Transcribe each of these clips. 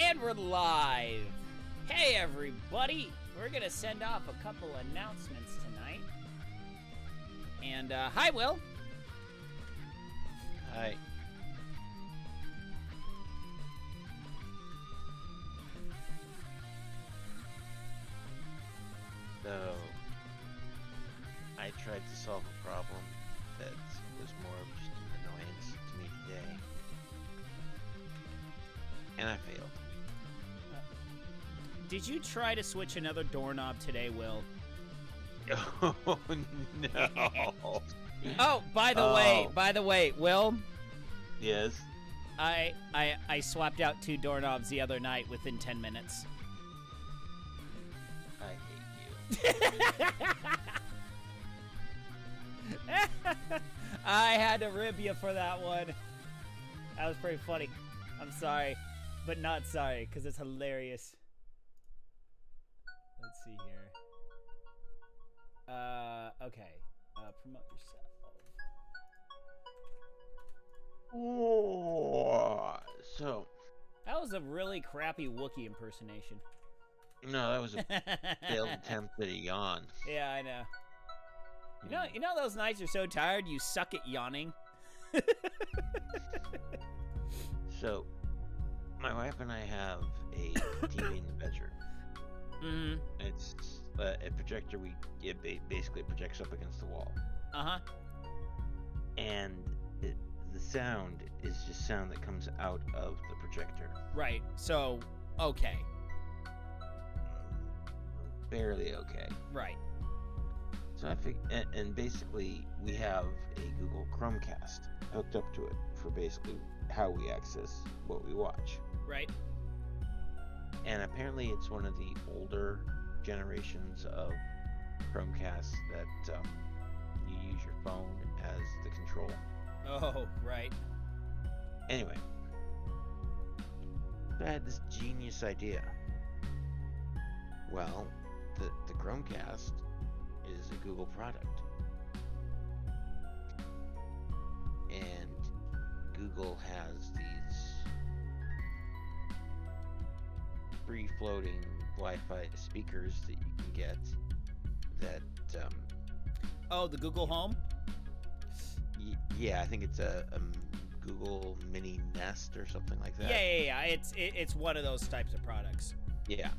And we're live! Hey everybody! We're gonna send off a couple announcements tonight. And, hi Will! Hi. So, I tried to solve a problem that was more of just an annoyance to me today. And I failed. Did you try to switch another doorknob today, Will? Oh, no. Oh, by the way, Will, Yes? I swapped out 2 doorknobs the other night within 10 minutes. I hate you. I had to rib you for that one. That was pretty funny. I'm sorry, but not sorry, because it's hilarious. Let's see here. Okay. Promote yourself. Oh, so, That was a really crappy Wookiee impersonation. no, that was a failed attempt at a yawn. Yeah, I know. You know those nights you're so tired you suck at yawning? So, my wife and I have a TV in the bedroom. Mm-hmm. It's a projector. It basically projects up against the wall, Uh-huh. and the sound is just sound that comes out of the projector. Right. So, okay. Barely okay. Right. So and basically we have a Google Chromecast hooked up to it for basically how we access what we watch. Right. And apparently it's one of the older generations of Chromecasts that you use your phone as the control. Oh, right. Anyway, I had this genius idea. Well, the Chromecast is a Google product. And Google has these free-floating Wi-Fi speakers that you can get that Oh, the Google Home? yeah, I think it's a Google Mini Nest or something like that. Yeah. It's one of those types of products. Yeah.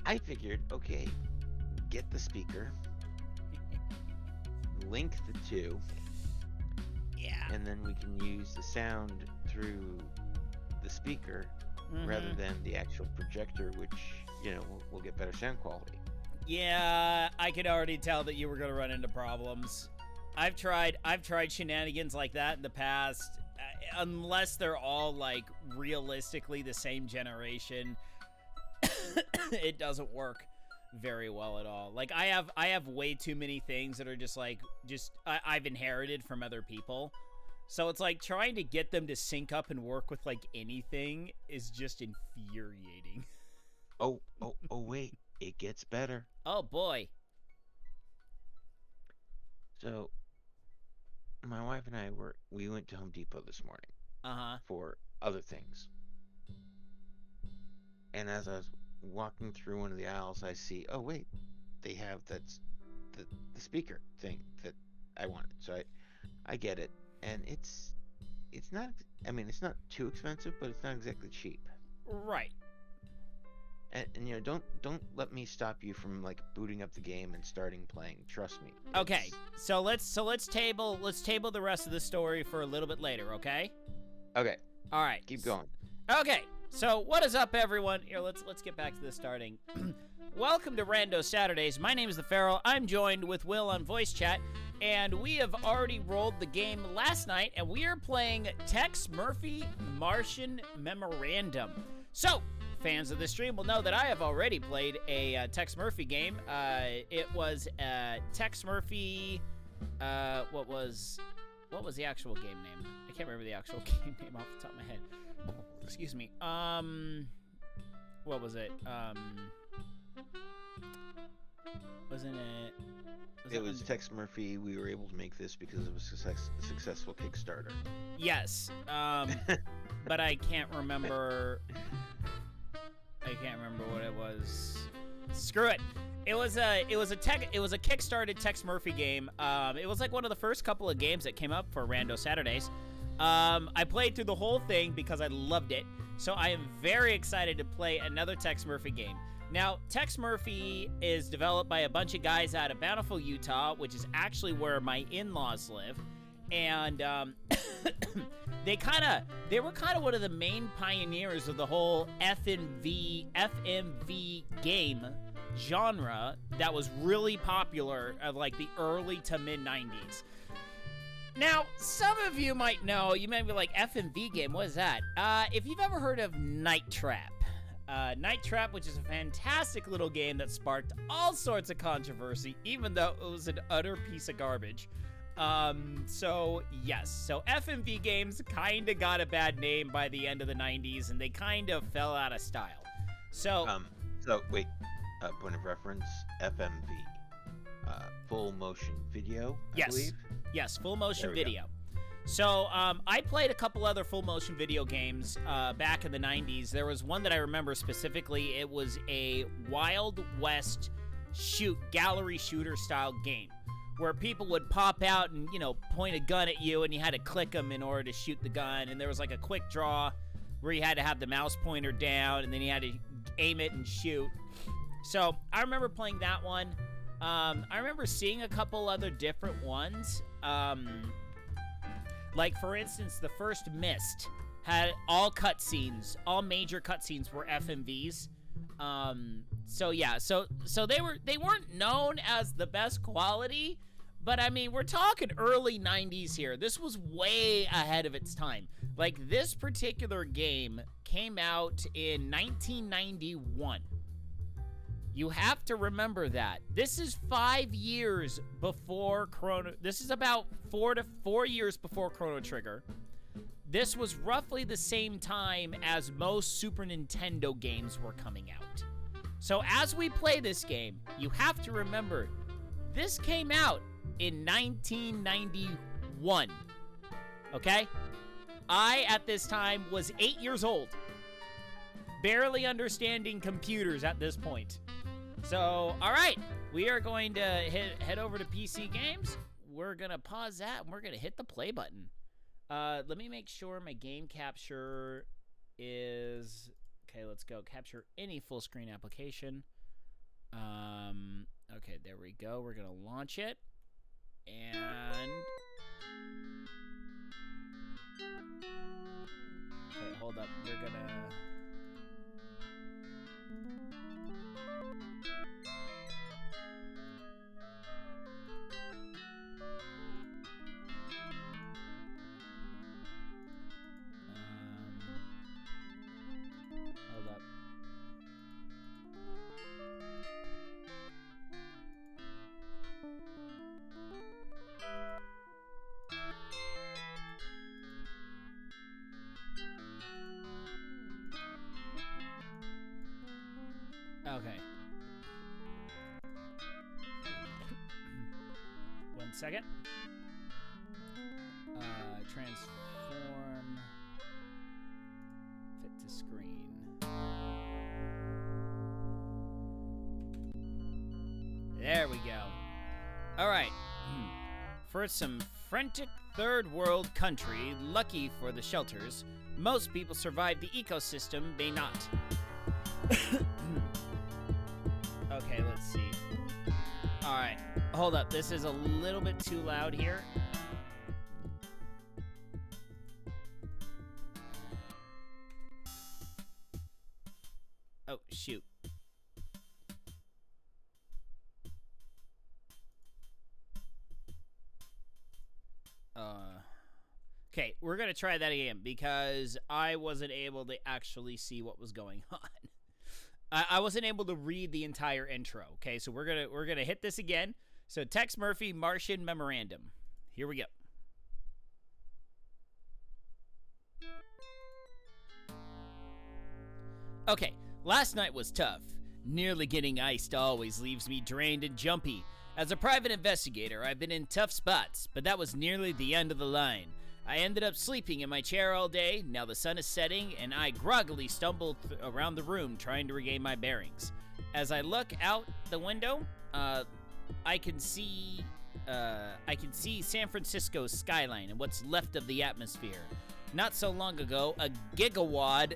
I figured, okay, get the speaker, link the two, Yeah. and then we can use the sound through the speaker rather than the actual projector, which, will get better sound quality. Yeah, I could already tell that you were going to run into problems. I've tried shenanigans like that in the past, unless they're all like realistically the same generation. It doesn't work very well at all. Like I have way too many things that are just I've inherited from other people. So it's like trying to get them to sync up and work with like anything is just infuriating. Oh wait, it gets better. Oh boy. So my wife and I we went to Home Depot this morning. Uh-huh. For other things. And as I was walking through one of the aisles, I see, oh wait, they have the speaker thing that I wanted. So I get it, and it's not. I mean, it's not too expensive, but it's not exactly cheap. Right. And don't let me stop you from like booting up the game and starting playing. Trust me. Okay. So let's table the rest of the story for a little bit later. Okay. Okay. All right. Keep going. Okay. So what is up, everyone? Here, let's get back to the starting. Welcome to Rando Saturdays. My name is the Pharaoh. I'm joined with Will on voice chat, and we have already rolled the game last night, and we are playing TEX Murphy Martian Memorandum. So, fans of the stream will know that I have already played a TEX Murphy game. It was TEX Murphy. What was the actual game name? I can't remember the actual game name off the top of my head. Excuse me. What was it? Wasn't it? It was TEX Murphy. We were able to make this because of a successful Kickstarter. Yes. but I can't remember. I can't remember what it was. Screw it. It was a kickstarted Tex Murphy game. It was like one of the first couple of games that came up for Rando Saturdays. I played through the whole thing because I loved it. So I am very excited to play another Tex Murphy game. Now, Tex Murphy is developed by a bunch of guys out of Bountiful, Utah, which is actually where my in-laws live. And they were kind of one of the main pioneers of the whole FMV game genre that was really popular of like the early to mid 90s. Now, some of you might know, you might be like, FMV game, what is that? If you've ever heard of Night Trap, Night Trap, which is a fantastic little game that sparked all sorts of controversy, even though it was an utter piece of garbage. So yes, so FMV games kind of got a bad name by the end of the 90s, and they kind of fell out of style. So wait, point of reference, FMV, full motion video, I believe? Yes, full motion video. So, I played a couple other full motion video games, back in the 90s. There was one that I remember specifically. It was a Wild West gallery shooter style game, where people would pop out and, point a gun at you, and you had to click them in order to shoot the gun. And there was like a quick draw where you had to have the mouse pointer down, and then you had to aim it and shoot. So I remember playing that one. I remember seeing a couple other different ones. Like, for instance, the first Myst had all major cutscenes were FMVs. So yeah, so they weren't known as the best quality, but I mean, we're talking early 90s here. This was way ahead of its time. Like, this particular game came out in 1991. You have to remember that. This is 5 years before this is about 4 years before Chrono Trigger. This was roughly the same time as most Super Nintendo games were coming out. So as we play this game, you have to remember, this came out in 1991, okay? I, at this time, was 8 years old, barely understanding computers at this point. So, all right, we are going to head over to PC Games. We're going to pause that, and we're going to hit the play button. Let me make sure my game capture is... Okay, let's go. Capture any full screen application. Okay, there we go. We're going to launch it. And... Okay, hold up. We're going to... Hold up. Okay. 1 second. Transform fit to screen. There we go. All right. For some frantic third world country, lucky for the shelters, most people survive. The ecosystem may not. Okay, let's see. All right. Hold up. This is a little bit too loud here. Oh, shoot. Okay, we're going to try that again because I wasn't able to actually see what was going on. I wasn't able to read the entire intro. Okay, so we're going to hit this again. So Tex Murphy Martian Memorandum. Here we go. Okay, last night was tough. Nearly getting iced always leaves me drained and jumpy. As a private investigator, I've been in tough spots, but that was nearly the end of the line. I ended up sleeping in my chair all day. Now the sun is setting, and I groggily stumbled around the room trying to regain my bearings. As I look out the window, I can see San Francisco's skyline and what's left of the atmosphere. Not so long ago, a gigawad.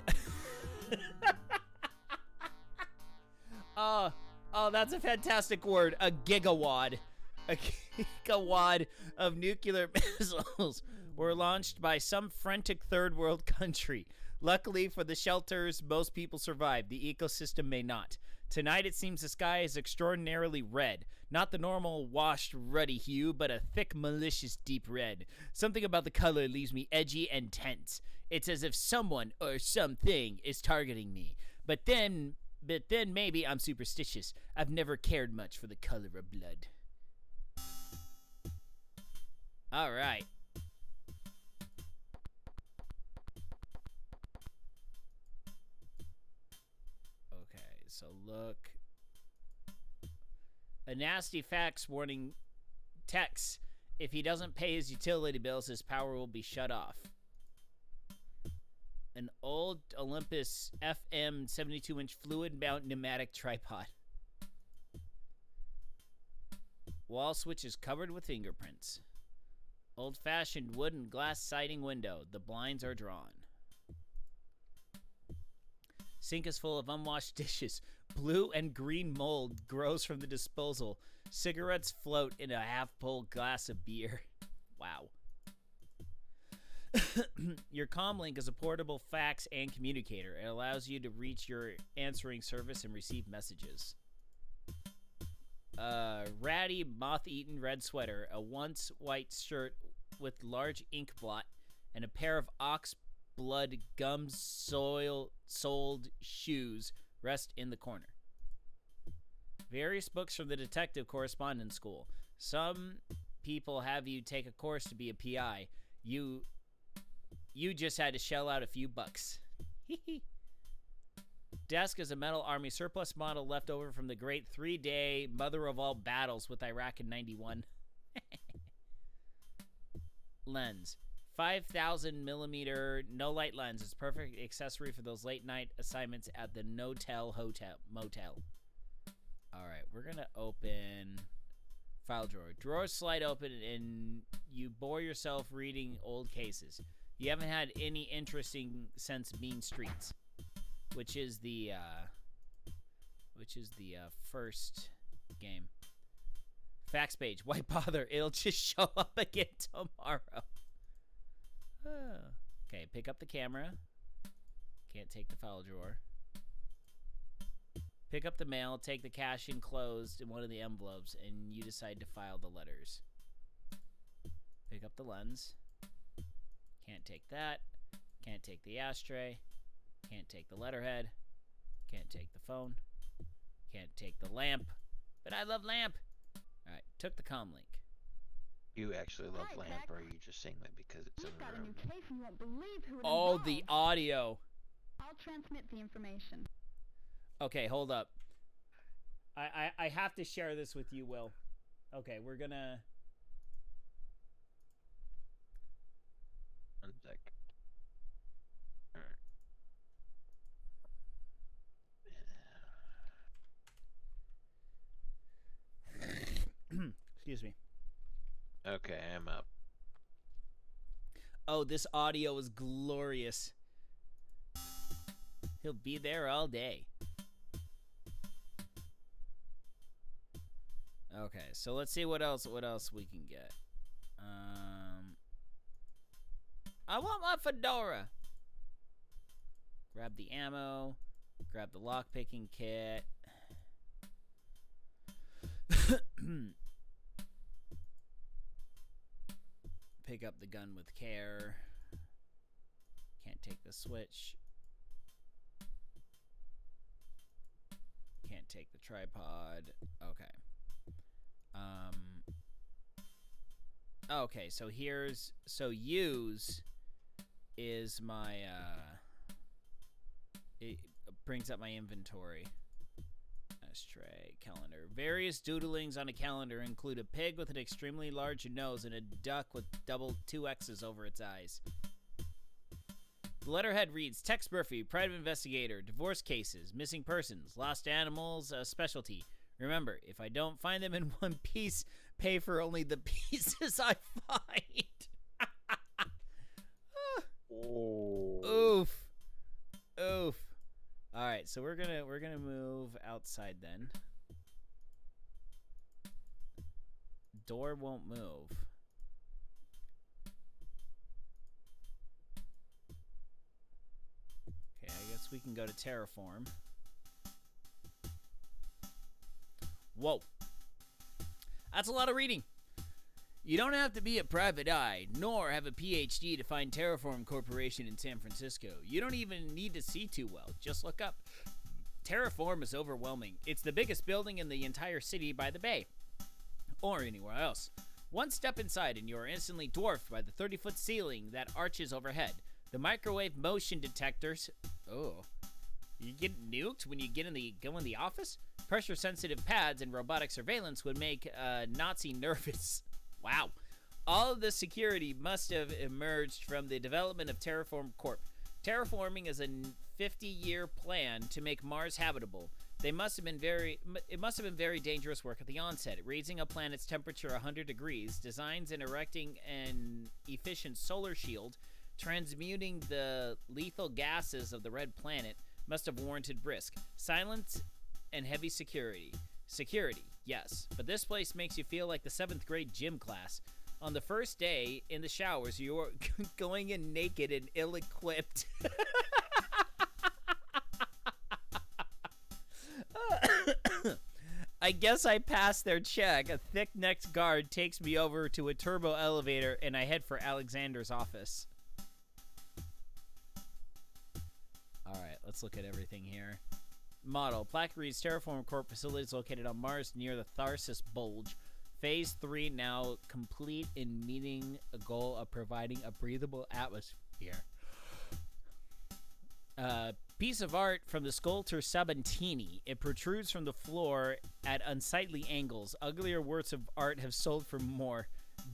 Oh, that's a fantastic word. A gigawad. A gigawad of nuclear missiles were launched by some frantic third world country. Luckily for the shelters, most people survived. The ecosystem may not. Tonight it seems the sky is extraordinarily red. Not the normal washed ruddy hue, but a thick malicious deep red. Something about the color leaves me edgy and tense. It's as if someone or something is targeting me. But then maybe I'm superstitious. I've never cared much for the color of blood. All right. Okay, so look. A nasty fax warning TEX. If he doesn't pay his utility bills, his power will be shut off. An old Olympus FM 72-inch fluid-mount pneumatic tripod. Wall switch is covered with fingerprints. Old-fashioned wood and glass siding window. The blinds are drawn. Sink is full of unwashed dishes. Blue and green mold grows from the disposal. Cigarettes float in a half-full glass of beer. Wow. Your comlink is a portable fax and communicator. It allows you to reach your answering service and receive messages. Ratty, moth-eaten red sweater, a once white shirt with large ink blot, and a pair of ox blood gum-soled shoes rest in the corner. Various books from the detective correspondence school. Some people have you take a course to be a PI. You just had to shell out a few bucks. Desk is a metal army surplus model left over from the great 3-day mother of all battles with Iraq in 91. Lens. 5,000 millimeter no light lens is perfect accessory for those late night assignments at the motel. All right, we're gonna open file drawer. Drawers slide open and you bore yourself reading old cases. You haven't had any interesting since Mean Streets, which is the first game. Fax page. Why bother? It'll just show up again tomorrow. Okay, pick up the camera. Can't take the file drawer. Pick up the mail, take the cash enclosed in one of the envelopes, and you decide to file the letters. Pick up the lens. Can't take that. Can't take the ashtray. Can't take the letterhead. Can't take the phone. Can't take the lamp. But I love lamp. Alright, took the comlink. You actually love lamp, or are you just saying that because it's in the room? We've got a new case and you won't believe who it Oh, involves. the audio. I'll transmit the information. Okay, hold up. I have to share this with you, Will. Okay, we're gonna... One sec. Alright. Excuse me. Okay, I'm up. Oh, this audio is glorious. He'll be there all day. Okay, so let's see what else we can get. I want my fedora. Grab the ammo. Grab the lockpicking kit. Pick up the gun with care. Can't take the switch. Can't take the tripod. Okay. Okay, so use is my, it brings up my inventory. Ashtray. Calendar. Various doodlings on a calendar include a pig with an extremely large nose and a duck with two X's over its eyes. The letterhead reads, Tex Murphy, private investigator, divorce cases, missing persons, lost animals, specialty. Remember, if I don't find them in one piece, pay for only the pieces I find. Oh. Oof. Oof. All right, so we're gonna move outside then. Door won't move. Okay, I guess we can go to terraform. Whoa. That's a lot of reading. You don't have to be a private eye, nor have a PhD to find Terraform Corporation in San Francisco. You don't even need to see too well. Just look up. Terraform is overwhelming. It's the biggest building in the entire city by the bay, or anywhere else. One step inside and you are instantly dwarfed by the 30-foot ceiling that arches overhead. The microwave motion detectors... Oh. You get nuked when you go in the office? Pressure-sensitive pads and robotic surveillance would make a Nazi nervous. Wow. All of this security must have emerged from the development of Terraform Corp. Terraforming is a 50-year plan to make Mars habitable. It must have been very dangerous work at the onset, raising a planet's temperature 100 degrees, designs and erecting an efficient solar shield, transmuting the lethal gases of the red planet must have warranted risk. Silence and heavy security. Security, yes, but this place makes you feel like the 7th grade gym class. On the first day, in the showers, you're going in naked and ill-equipped. I guess I passed their check. A thick-necked guard takes me over to a turbo elevator, and I head for Alexander's office. Alright, let's look at everything here. Model. Plaque reads Terraform Corp facilities located on Mars near the Tharsis Bulge. Phase 3 now complete in meeting a goal of providing a breathable atmosphere. Piece of art from the sculptor Sabantini. It protrudes from the floor at unsightly angles. Uglier works of art have sold for more,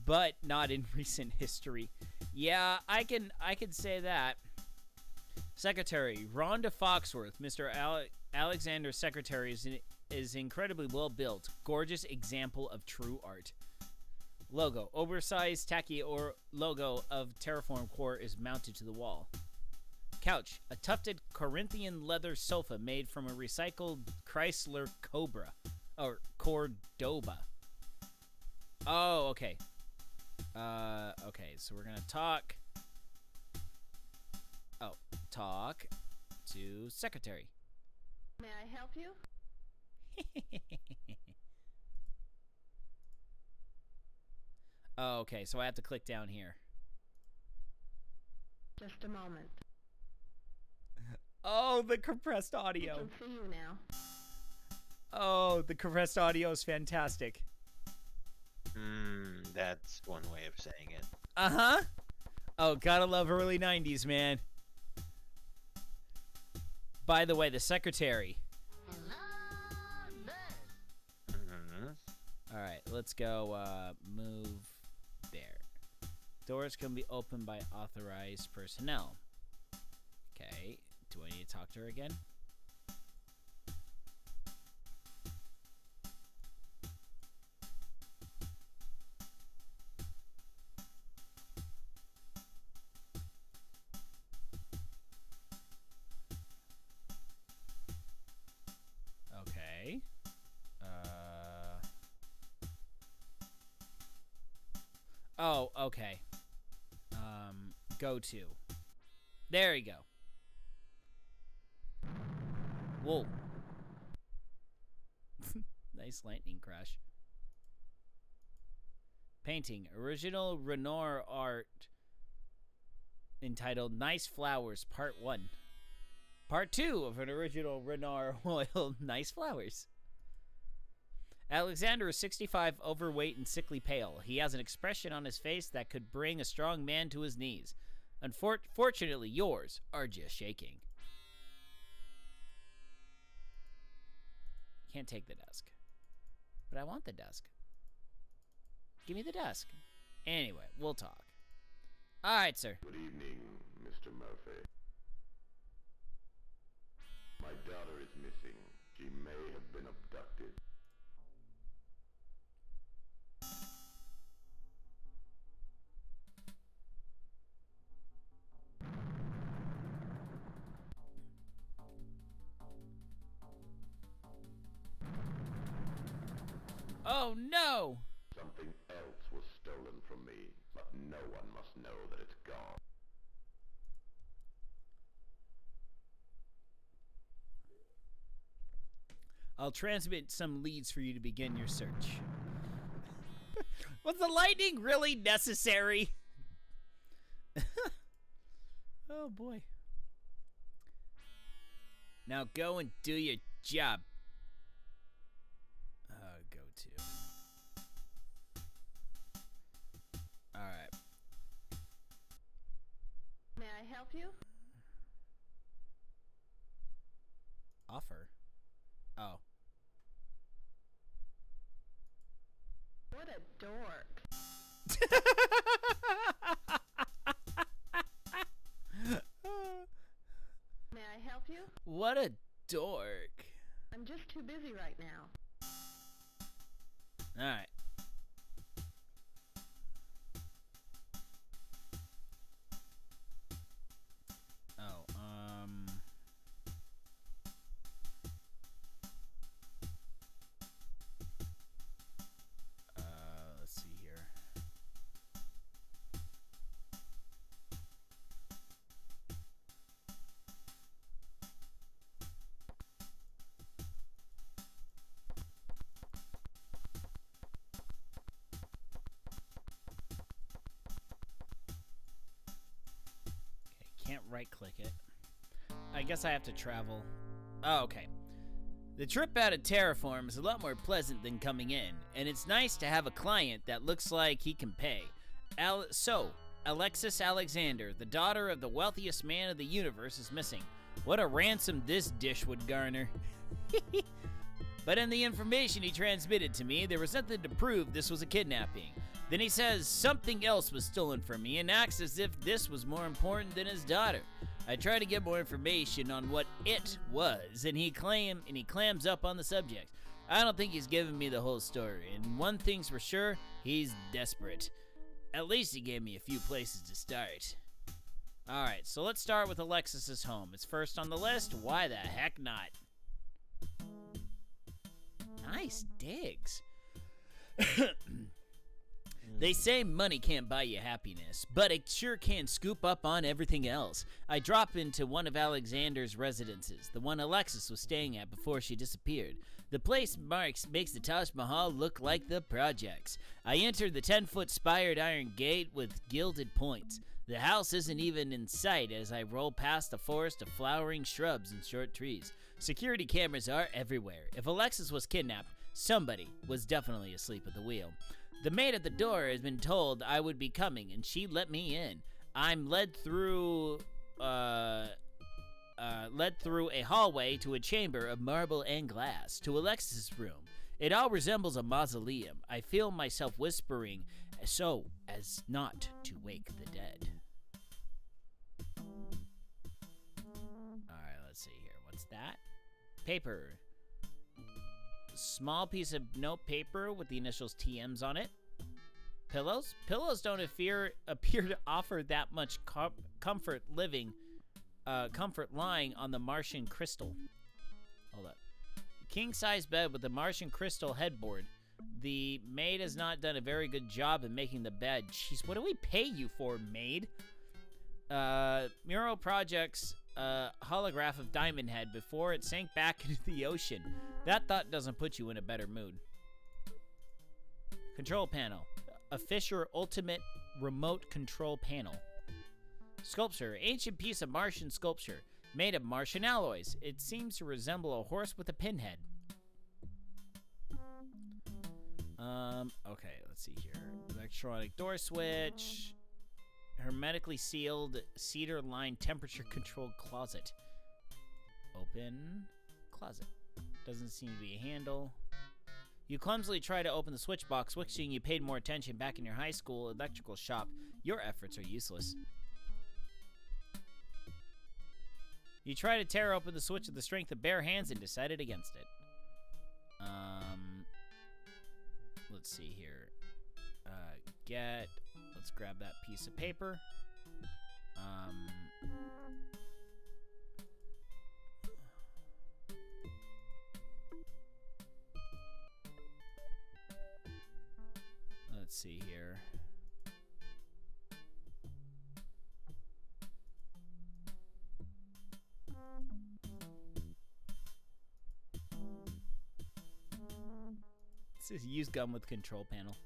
but not in recent history. Yeah, I can say that. Secretary, Rhonda Foxworth, Mr. Alexander's secretary, is incredibly well built. Gorgeous example of true art. Logo, oversized tacky or logo of Terraform Corp is mounted to the wall. Couch, a tufted Corinthian leather sofa made from a recycled Chrysler Cobra, or Cordoba. Oh, okay. Okay, so we're gonna talk. Oh, talk to secretary. May I help you? Oh, okay, so I have to click down here. Just a moment. Oh, the compressed I audio. can see you now. Oh, the compressed audio is fantastic. That's one way of saying it. Uh-huh. Oh, gotta love early 90s, man. By the way, the secretary. All right, let's go move there. Doors can be opened by authorized personnel. Okay, do I need to talk to her again? Okay. Oh, okay. Go to. There you go. Whoa. Nice lightning crash. Painting. Original Renoir art entitled Nice Flowers, Part 1. Part 2 of an original Renoir oil, Nice Flowers. Alexander is 65, overweight, and sickly pale. He has an expression on his face that could bring a strong man to his knees. Unfortunately, yours are just shaking. Can't take the desk. But I want the desk. Give me the desk. Anyway, we'll talk. All right, sir. Good evening, Mr. Murphy. My daughter is missing. She may have been abducted. Oh, no! Something else was stolen from me, but no one must know that it's gone. I'll transmit some leads for you to begin your search. Was the lightning really necessary? Oh, boy. Now go and do your job. Go to. All right. May I help you? Offer? Oh. What a dork. May I help you? What a dork. I'm just too busy right now. All right. Oh, let's see here. Can't right-click it. I guess I have to travel. Oh, okay. The trip out of Terraform is a lot more pleasant than coming in, and it's nice to have a client that looks like he can pay. Alexis Alexander, the daughter of the wealthiest man of the universe, is missing. What a ransom this dish would garner. But in the information he transmitted to me, there was nothing to prove this was a kidnapping. Then he says something else was stolen from me and acts as if this was more important than his daughter. I try to get more information on what it was, and he clams up on the subject. I don't think he's given me the whole story, and one thing's for sure, he's desperate. At least he gave me a few places to start. Alright, so let's start with Alexis's home. It's first on the list. Why the heck not? Nice digs. They say money can't buy you happiness, but it sure can scoop up on everything else. I drop into one of Alexander's residences, the one Alexis was staying at before she disappeared. The place makes the Taj Mahal look like the projects. I enter the 10-foot spired iron gate with gilded points. The house isn't even in sight as I roll past a forest of flowering shrubs and short trees. Security cameras are everywhere. If Alexis was kidnapped, somebody was definitely asleep at the wheel. The maid at the door has been told I would be coming, and she let me in. I'm led through a hallway to a chamber of marble and glass, to Alexis' room. It all resembles a mausoleum. I feel myself whispering so as not to wake the dead. Alright, let's see here. What's that? Paper. Small piece of note paper with the initials TMs on it. Pillows? Pillows don't appear to offer that much comfort lying on the Martian crystal. Hold up. King-size bed with the Martian crystal headboard. The maid has not done a very good job in making the bed. Jeez, what do we pay you for, maid? Mural projects holograph of Diamond Head before it sank back into the ocean. That thought doesn't put you in a better mood. Control panel. A Fisher Ultimate Remote Control Panel. Sculpture. Ancient piece of Martian sculpture. Made of Martian alloys. It seems to resemble a horse with a pinhead. Okay, let's see here. Electronic door switch. Hermetically sealed cedar-lined temperature-controlled closet. Open closet. Doesn't seem to be a handle. You clumsily try to open the switch box, wishing you paid more attention back in your high school electrical shop. Your efforts are useless. You try to tear open the switch with the strength of bare hands and decided against it. Let's see here. Let's grab that piece of paper. Let's see here. This is use gun with control panel.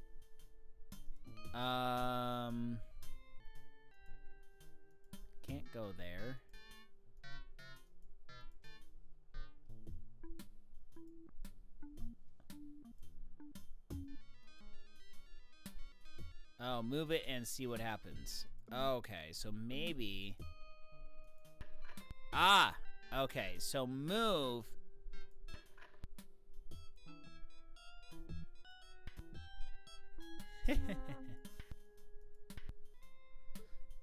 Can't go there. Oh, move it and see what happens. Okay, so maybe... Ah! Okay, so move...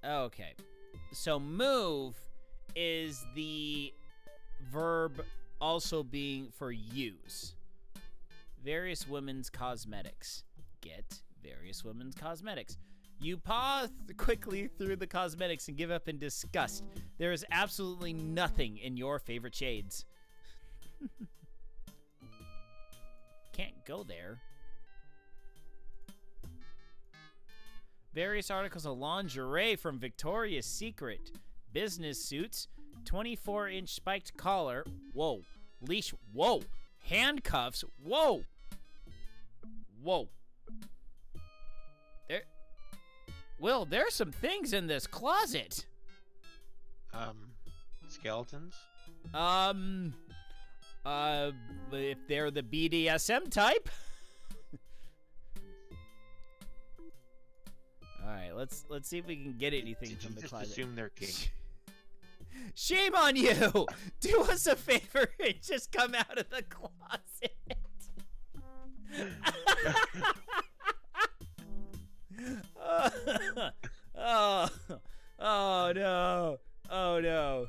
Okay, so move is the verb also being for use. Various women's cosmetics. Get various women's cosmetics. You pause quickly through the cosmetics and give up in disgust. There is absolutely nothing in your favorite shades. Can't go there. Various articles of lingerie from Victoria's Secret. Business suits. 24-inch spiked collar. Whoa. Leash. Whoa. Handcuffs. Whoa. Whoa. Will, there's some things in this closet. Skeletons? If they're the BDSM type. All right, let's see if we can get anything from the closet. Assume they're king. Shame on you! Do us a favor and just come out of the closet. Oh no! Oh no!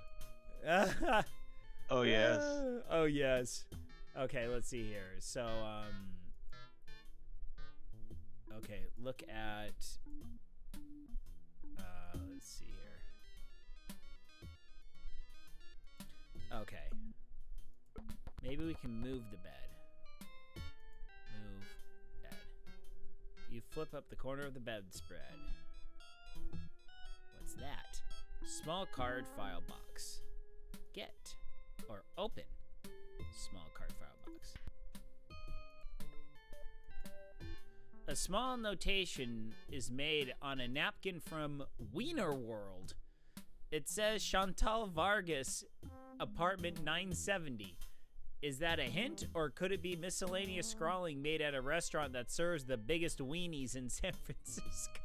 Oh yes. Oh yes. Okay, let's see here. So okay, look at. Let's see here. Okay. Maybe we can move the bed. Move bed. You flip up the corner of the bedspread. What's that? Small card file box. Get. Or open. Small card file box. A small notation is made on a napkin from Wiener World. It says Chantal Vargas, apartment 970. Is that a hint, or could it be miscellaneous scrawling made at a restaurant that serves the biggest weenies in San Francisco?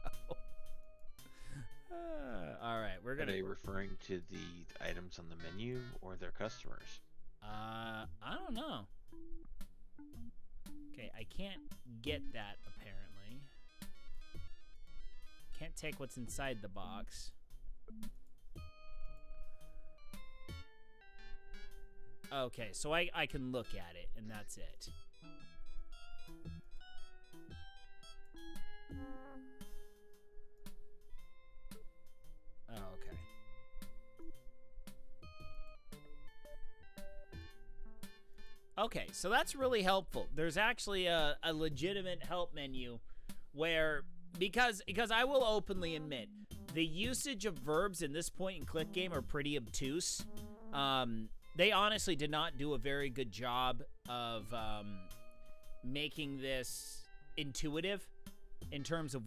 All right, we're gonna. Are they referring to the items on the menu or their customers? I don't know. Okay, I can't get that apparently. Can't take what's inside the box. Okay, so I can look at it, and that's it. Oh, okay. Okay, so that's really helpful. There's actually a legitimate help menu where, because I will openly admit, the usage of verbs in this point and click game are pretty obtuse. They honestly did not do a very good job of making this intuitive in terms of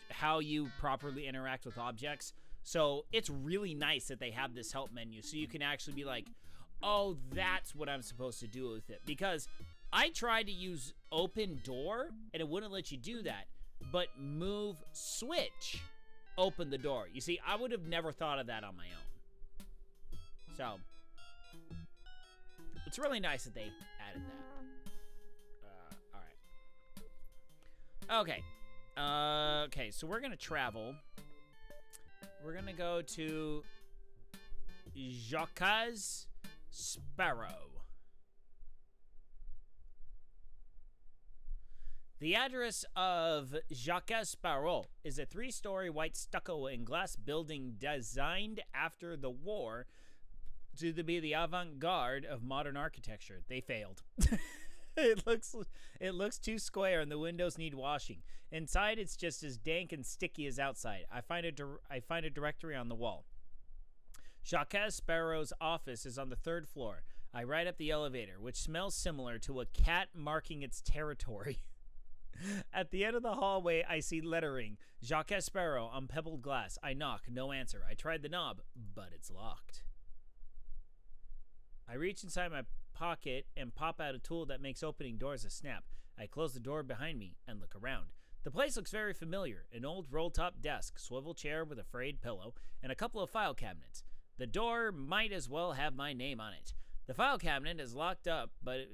how you properly interact with objects. So it's really nice that they have this help menu, so you can actually be like, oh, that's what I'm supposed to do with it. Because I tried to use open door, and it wouldn't let you do that. But move switch, open the door. You see, I would have never thought of that on my own. So, It's really nice that they added that. All right. Okay. Okay, so we're gonna travel. We're gonna go to Jacques Sparrow. The address of Jacques Sparrow is a 3-story white stucco and glass building designed after the war to be the avant-garde of modern architecture. They failed. It looks too square and the windows need washing. Inside, it's just as dank and sticky as outside. I find a directory on the wall. Jacques Sparrow's office is on the 3rd floor. I ride up the elevator, which smells similar to a cat marking its territory. At the end of the hallway, I see lettering, Jacques Sparrow on pebbled glass. I knock, no answer. I tried the knob, but it's locked. I reach inside my pocket and pop out a tool that makes opening doors a snap. I close the door behind me and look around. The place looks very familiar. An old roll-top desk, swivel chair with a frayed pillow, and a couple of file cabinets. The door might as well have my name on it. The file cabinet is locked up, but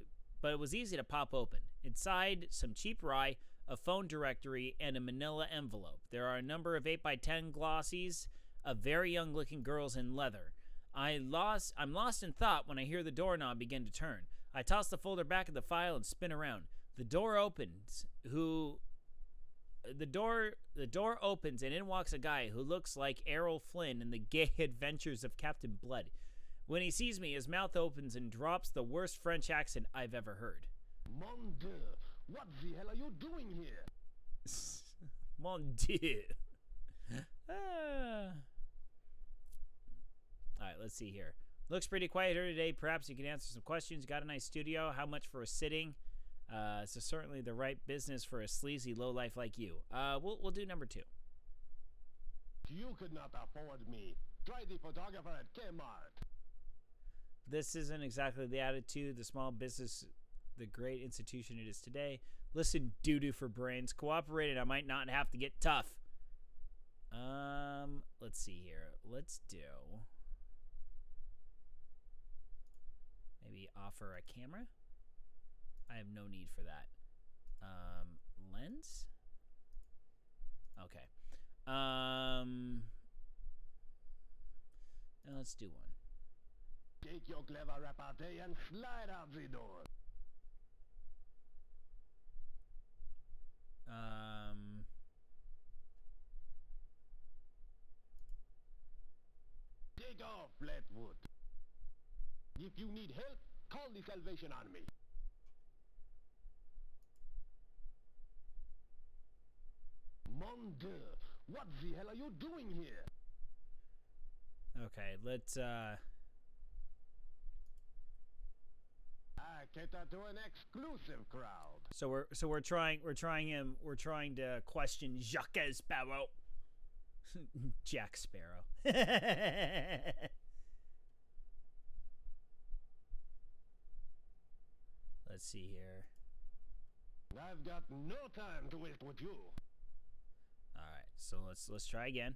it was easy to pop open. Inside, some cheap rye, a phone directory, and a manila envelope. There are a number of 8x10 glossies of very young-looking girls in leather. I'm lost in thought when I hear the doorknob begin to turn. I toss the folder back of the file and spin around. The door opens. The door opens and in walks a guy who looks like Errol Flynn in the Gay Adventures of Captain Blood. When he sees me, his mouth opens and drops the worst French accent I've ever heard. Mon Dieu, what the hell are you doing here? Mon Dieu. All right, let's see here. Looks pretty quiet here today. Perhaps you can answer some questions. Got a nice studio. How much for a sitting? So certainly the right business for a sleazy lowlife like you. We'll do number 2. You could not afford me. Try the photographer at Kmart. This isn't exactly the attitude, the small business, the great institution it is today. Listen, doo-doo for brains. Cooperate and I might not have to get tough. Let's see here. Let's do... maybe offer a camera? I have no need for that. Lens? Okay. Let's do one. Take your clever repartee and slide out the door. Take off, Flatwood. If you need help, call the Salvation Army. Mon Dieu, what the hell are you doing here? Okay, let's I cater to an exclusive crowd. So we're trying to question Jacques Sparrow. Jack Sparrow. Let's see here. I've got no time to waste with you. All right, so let's try again.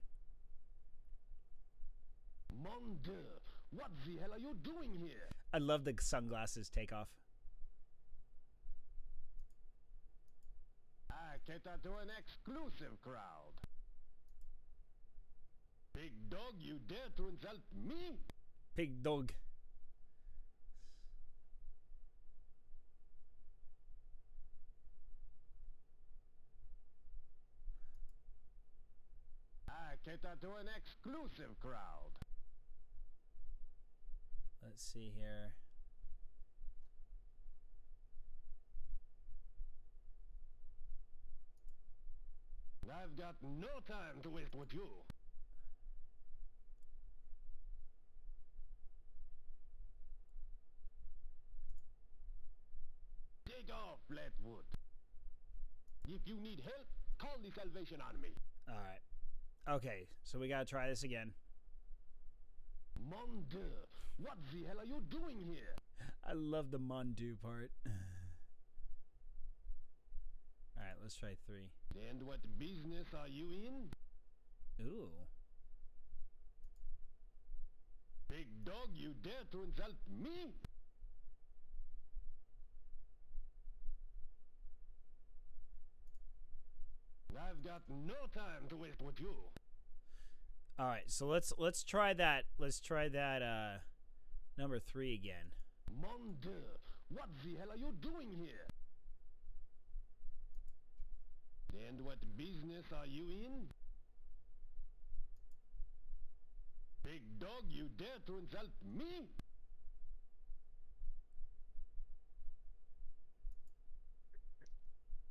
Mon Dieu, what the hell are you doing here? I love the sunglasses takeoff. I cater to an exclusive crowd. Big dog, you dare to insult me? Big dog. I cater to an exclusive crowd. Let's see here. I've got no time to waste with you. Take off, Flatwood. If you need help, call the Salvation Army. All right. Okay, so we gotta try this again. Mon Dieu, what the hell are you doing here? I love the Mondu part. All right, let's try 3. And what business are you in? Ooh. Big dog, you dare to insult me? I've got no time to waste with you. All right, so let's try that. Let's try that number 3 again. Mon Dieu, what the hell are you doing here? And what business are you in? Big dog, you dare to insult me?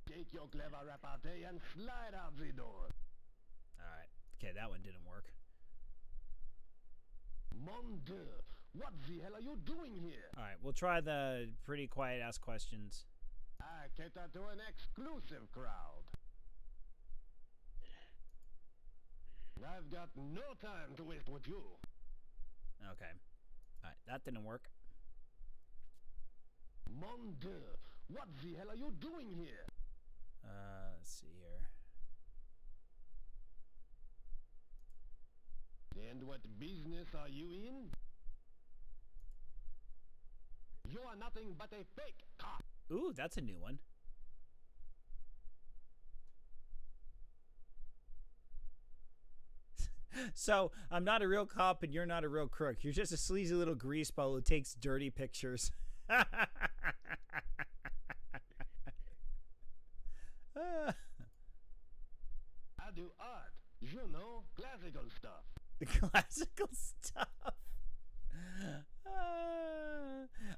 Take your clever repartee and slide out the door. All right. Okay, that one didn't work. Mon Dieu, what the hell are you doing here? All right, we'll try the pretty quiet ask questions. I cater to an exclusive crowd. I've got no time to waste with you. Okay. All right, that didn't work. Mon Dieu, what the hell are you doing here? Let's see here. And what business are you in? You are nothing but a fake cop. Ooh, that's a new one. So, I'm not a real cop and you're not a real crook. You're just a sleazy little greaseball who takes dirty pictures. I do art. You know, classical stuff. The classical stuff.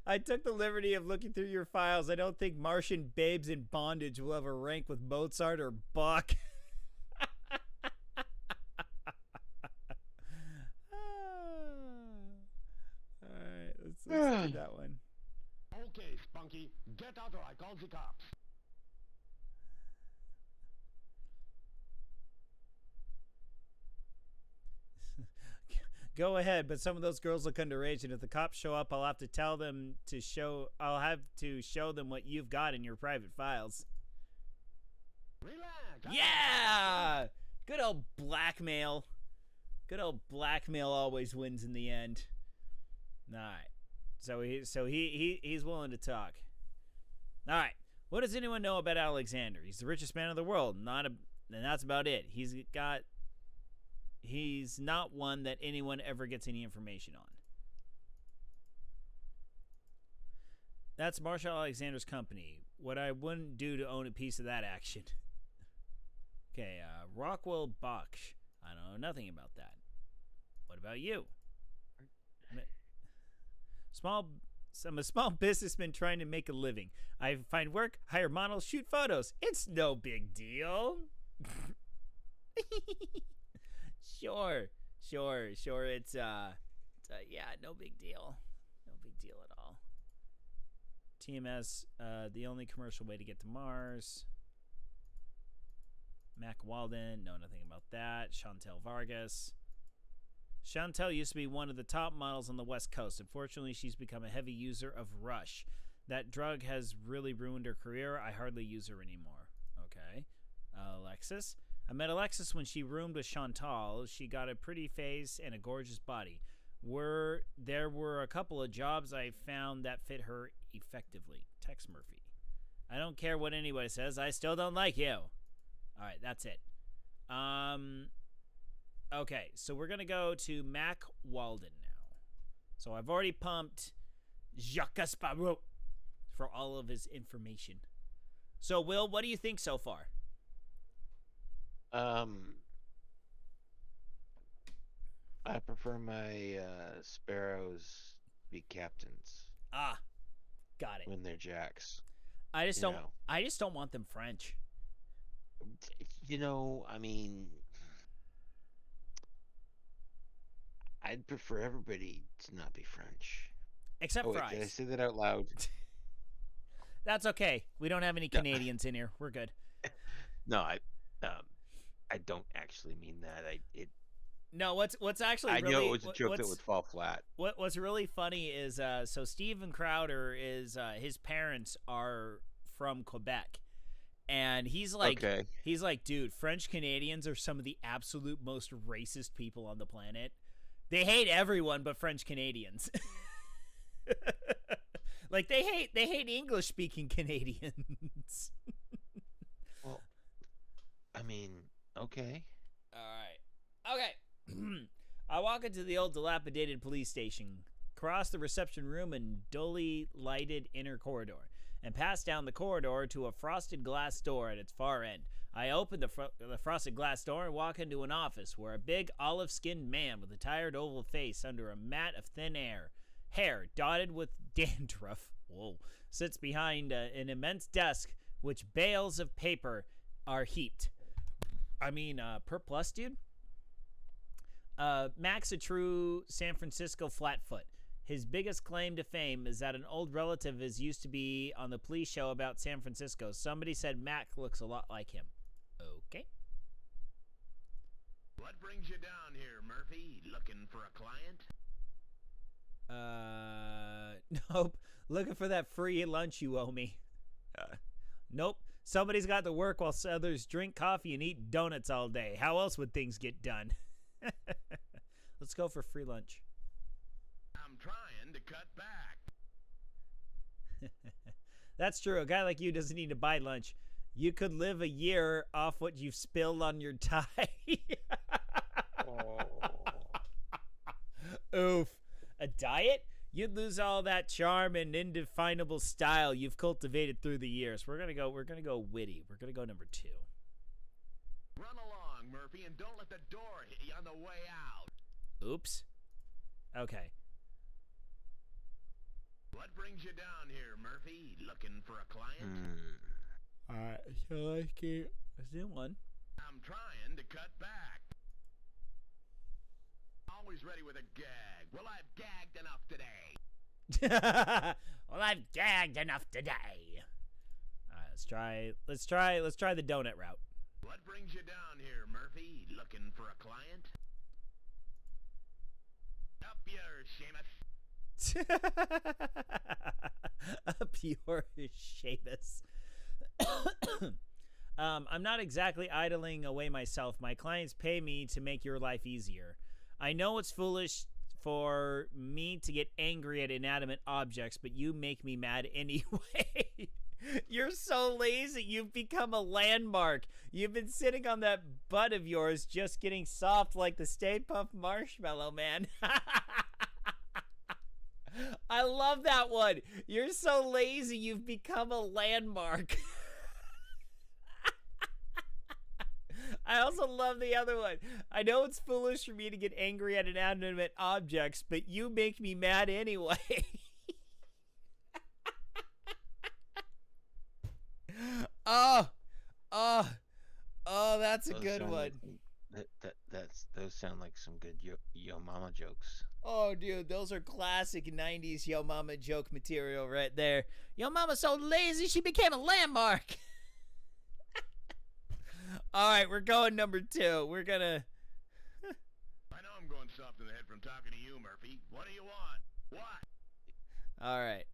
I took the liberty of looking through your files. I don't think Martian Babes in Bondage will ever rank with Mozart or Bach. Alright, let's do that one. Okay, Spunky, get out or I call the cops. Go ahead, but some of those girls look underage, and if the cops show up, I'll have to tell them to show. I'll have to show them what you've got in your private files. Relax. Yeah, good old blackmail. Good old blackmail always wins in the end. All right, so he's willing to talk. All right, what does anyone know about Alexander? He's the richest man in the world. And that's about it. He's not one that anyone ever gets any information on. That's Marshall Alexander's company. What I wouldn't do to own a piece of that action. Okay, Rockwell Baksh. I know nothing about that. What about you? I'm a small businessman trying to make a living. I find work, hire models, shoot photos. It's no big deal. Sure. It's yeah, no big deal. No big deal at all. TMS, the only commercial way to get to Mars. Mac Walden, know nothing about that. Chantel Vargas. Chantel used to be one of the top models on the West Coast. Unfortunately, she's become a heavy user of Rush. That drug has really ruined her career. I hardly use her anymore. Okay. Alexis. I met Alexis when she roomed with Chantal. She got a pretty face and a gorgeous body. There were a couple of jobs I found that fit her effectively. Tex Murphy. I don't care what anybody says. I still don't like you. All right, that's it. Okay, so we're going to go to Mac Walden now. So I've already pumped Jacques Sparrow for all of his information. So, Will, what do you think so far? I prefer my sparrows be captains. Ah, got it. When they're jacks. I just don't want them French. I mean, I'd prefer everybody to not be French. Except wait, Fries. did I say that out loud? That's okay. We don't have any Canadians in here. We're good. No, I don't actually mean that. No, what's actually I really, know it was a joke that would fall flat. What's really funny is so Steven Crowder is his parents are from Quebec, and he's like, dude, French Canadians are some of the absolute most racist people on the planet. They hate everyone but French Canadians. Like they hate English speaking Canadians. Well, I mean, okay. All right. Okay. I walk into the old dilapidated police station, cross the reception room and dully lighted inner corridor, and pass down the corridor to a frosted glass door at its far end. I open the frosted glass door and walk into an office where a big olive-skinned man with a tired oval face under a mat of thin hair dotted with dandruff, sits behind an immense desk which bales of paper are heaped. Per plus, dude. Mac's a true San Francisco flatfoot. His biggest claim to fame is that an old relative of his used to be on the police show about San Francisco. Somebody said Mac looks a lot like him. Okay. What brings you down here, Murphy? Looking for a client? Nope. Looking for that free lunch you owe me. Nope. Somebody's got to work while others drink coffee and eat donuts all day. How else would things get done? Let's go for free lunch. I'm trying to cut back. That's true. A guy like you doesn't need to buy lunch. You could live a year off what you've spilled on your tie. Oh. Oof. A diet? You'd lose all that charm and indefinable style you've cultivated through the years. We're gonna go witty. We're gonna go number 2. Run along, Murphy, and don't let the door hit you on the way out. Oops. Okay. What brings you down here, Murphy? Looking for a client? Alright, so let's do one. I'm trying to cut back. Always ready with a gag. Well, I've gagged enough today. Well, I've gagged enough today. Alright, let's try the donut route. What brings you down here, Murphy? Looking for a client? Up yours, Seamus. A pure Seamus. I'm not exactly idling away myself. My clients pay me to make your life easier. I know it's foolish for me to get angry at inanimate objects, but you make me mad anyway. You're so lazy, you've become a landmark. You've been sitting on that butt of yours just getting soft like the Stay Puft Marshmallow Man. I love that one. You're so lazy, you've become a landmark. I also love the other one. I know it's foolish for me to get angry at inanimate objects, but you make me mad anyway. Oh, that's a Those good sound one. Like those sound like some good yo mama jokes. Oh, dude, those are classic 90s Yo Mama joke material right there. Yo Mama's so lazy, she became a landmark. All right, we're going number 2. We're gonna... I know I'm going soft in the head from talking to you, Murphy. What do you want? What? All right.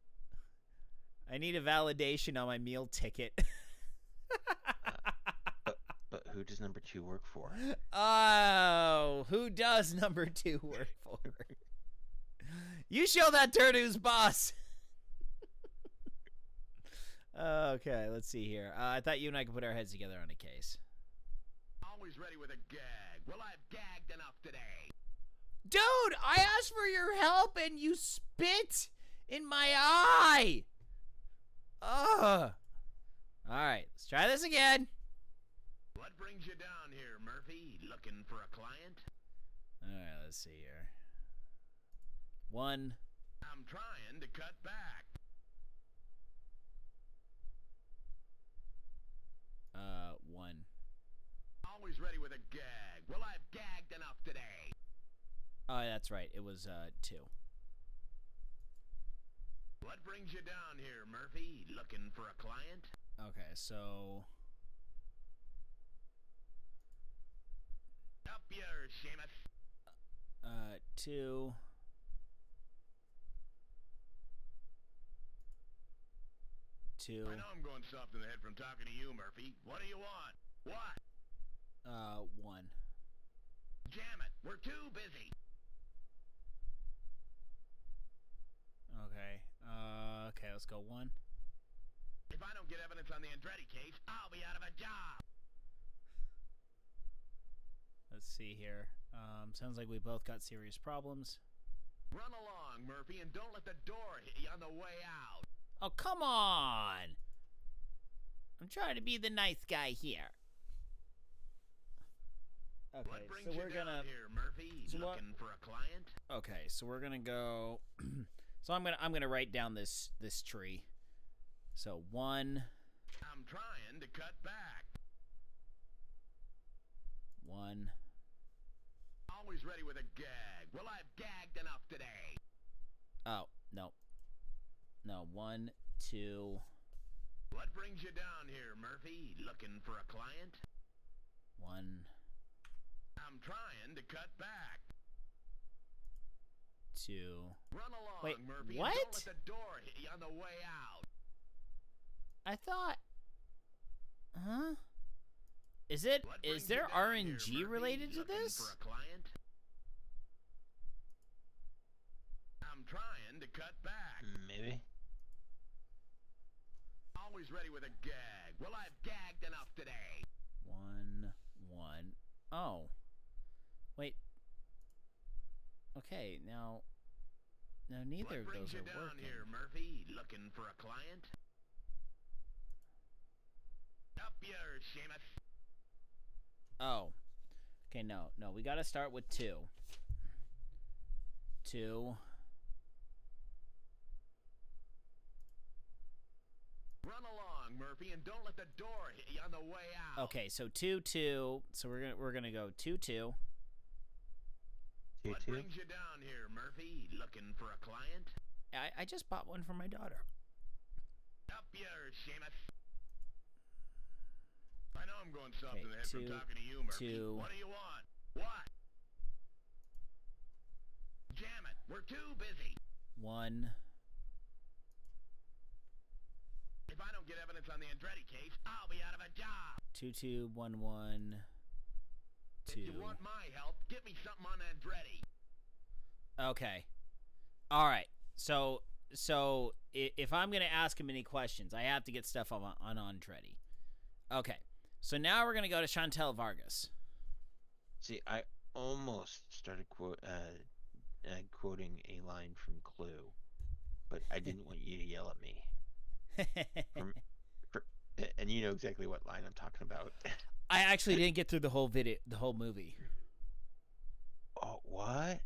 I need a validation on my meal ticket. But who does number 2 work for? Oh, who does number 2 work for? You show that turd who's boss. Okay, let's see here. I thought you and I could put our heads together on a case. Always ready with a gag. Well, I've gagged enough today. Dude, I asked for your help and you spit in my eye. Ugh. All right, let's try this again. What brings you down here, Murphy? Looking for a client? All right, let's see here. 1. I'm trying to cut back. 1. Always ready with a gag. Well, I've gagged enough today. Oh, that's right. It was 2. What brings you down here, Murphy? Looking for a client? Okay, so... Up yours, Seamus. 2. 2. I know I'm going soft in the head from talking to you, Murphy. What do you want? What? 1. Jam it. We're too busy. Okay. Okay, let's go 1. If I don't get evidence on the Andretti case, I'll be out of a job. let's see here. Sounds like we both got serious problems. Run along, Murphy, and don't let the door hit you on the way out. Oh, come on! I'm trying to be the nice guy here. Okay, What brings so you we're down gonna. here, Murphy? So what- Looking for a client? Okay, so we're gonna go. So I'm gonna write down this tree. So 1, I'm trying to cut back. 1. Always ready with a gag. Well, I've gagged enough today. Oh no, 1, 2, What brings you down here, Murphy? Looking for a client? 1, I'm trying to cut back. 2. Run along, Wait, Murphy, what? and don't let the door hit you on the way out. I thought. Huh? Is it? What Is brings there you down here, RNG Murphy? related to Looking this? for a client? I'm trying to cut back. Maybe. Always ready with a gag. Well, I've gagged enough today. 1, 1. Oh. Wait. Okay, now neither What of brings those you are down working. here, Murphy? Looking for a client? Up yours, Seamus. Oh. Okay, no. We got to start with 2. 2. Run along, Murphy, and don't let the door hit you on the way out. Okay, so 2, 2. So we're gonna go 2, 2. 2, What 2. brings you down here, Murphy? Looking for a client? I just bought one for my daughter. Up yours, Seamus. I know I'm going soft Okay, in the head from 2, talking to you, Murphy. 2. What do you want? What? Jam it. We're too busy. 1. If I don't get evidence on the Andretti case, I'll be out of a job. 2, 2, 1, 1. 2. If you want my help, get me something on Andretti. Okay. All right. So if I'm gonna ask him any questions, I have to get stuff on Andretti. Okay. So now we're gonna go to Chantel Vargas. See, I almost started quoting a line from Clue, but I didn't want you to yell at me. And you know exactly what line I'm talking about. I actually didn't get through the whole movie. Oh, what?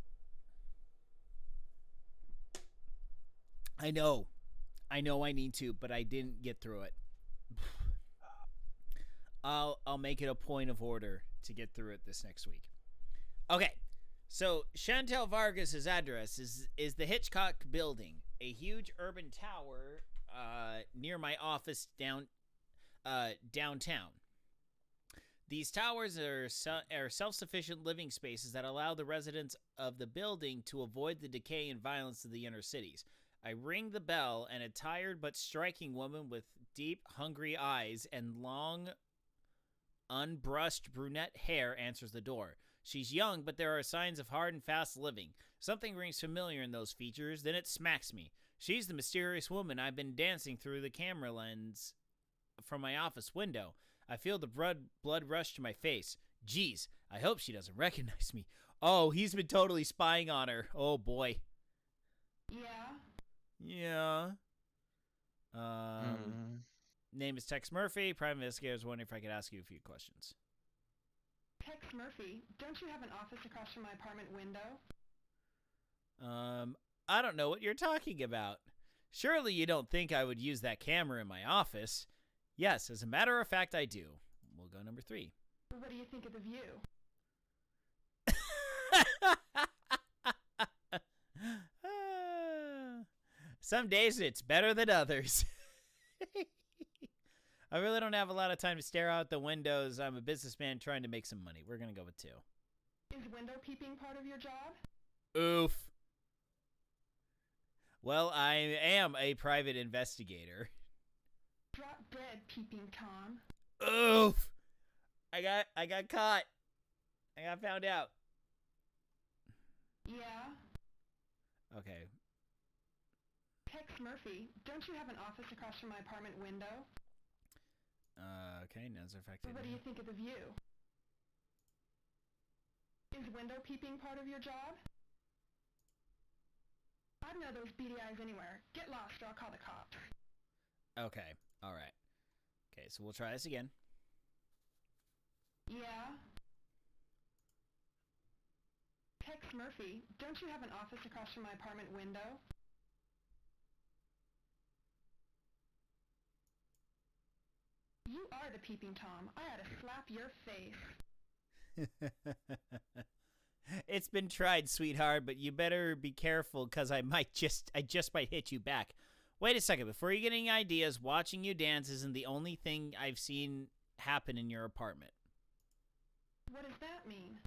I know I need to, but I didn't get through it. I'll make it a point of order to get through it this next week. Okay, so Chantel Vargas's address is the Hitchcock Building, a huge urban tower near my office downtown. These towers are self-sufficient living spaces that allow the residents of the building to avoid the decay and violence of the inner cities. I ring the bell, and a tired but striking woman with deep, hungry eyes and long, unbrushed brunette hair answers the door. She's young, but there are signs of hard and fast living. Something rings familiar in those features, then it smacks me. She's the mysterious woman I've been dancing through the camera lens from my office window. I feel the blood rush to my face. Geez, I hope she doesn't recognize me. Oh, he's been totally spying on her. Oh, boy. Yeah? Yeah. Name is Tex Murphy. Private investigator is wondering if I could ask you a few questions. Tex Murphy, don't you have an office across from my apartment window? I don't know what you're talking about. Surely you don't think I would use that camera in my office. Yes, as a matter of fact, I do. We'll go number 3. What do you think of the view? Some days it's better than others. I really don't have a lot of time to stare out the windows. I'm a businessman trying to make some money. We're going to go with 2. Is window peeping part of your job? Oof. Well, I am a private investigator. Drop dead, peeping Tom. Oof. I got caught. I got found out. Yeah? Okay. Tex Murphy, don't you have an office across from my apartment window? Okay, as a fact, What do you think of the view? Is window peeping part of your job? I'd know those beady eyes anywhere. Get lost or I'll call the cops. Okay, alright. Okay, so we'll try this again. Yeah? Tex Murphy, don't you have an office across from my apartment window? You are the peeping Tom. I ought to slap your face. It's been tried, sweetheart, but you better be careful, because I just might hit you back. Wait a second, before you get any ideas, watching you dance isn't the only thing I've seen happen in your apartment. What does that mean?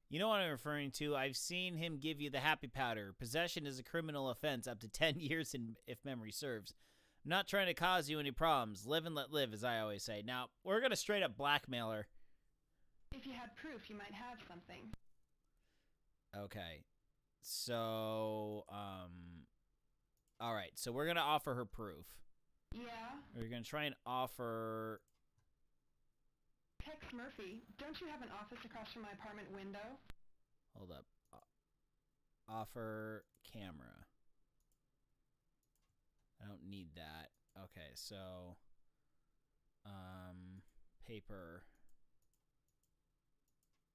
You know what I'm referring to. I've seen him give you the happy powder. Possession is a criminal offense, up to 10 years if memory serves. I'm not trying to cause you any problems. Live and let live, as I always say. Now, we're going to straight up blackmail her. If you had proof, you might have something. Okay. So, alright, so we're going to offer her proof. Yeah? We're going to try and offer... Tex Murphy, don't you have an office across from my apartment window? Hold up. Offer camera. I don't need that. Okay, so... paper.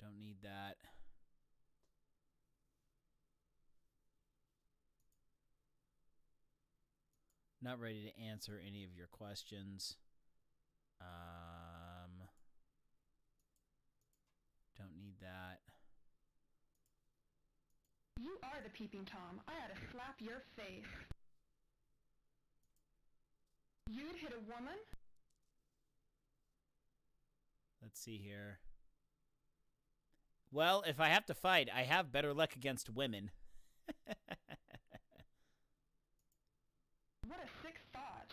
Don't need that. Not ready to answer any of your questions. Don't need that. You are the peeping Tom. I ought to slap your face. You'd hit a woman? Let's see here. Well, if I have to fight, I have better luck against women. What a sick thought.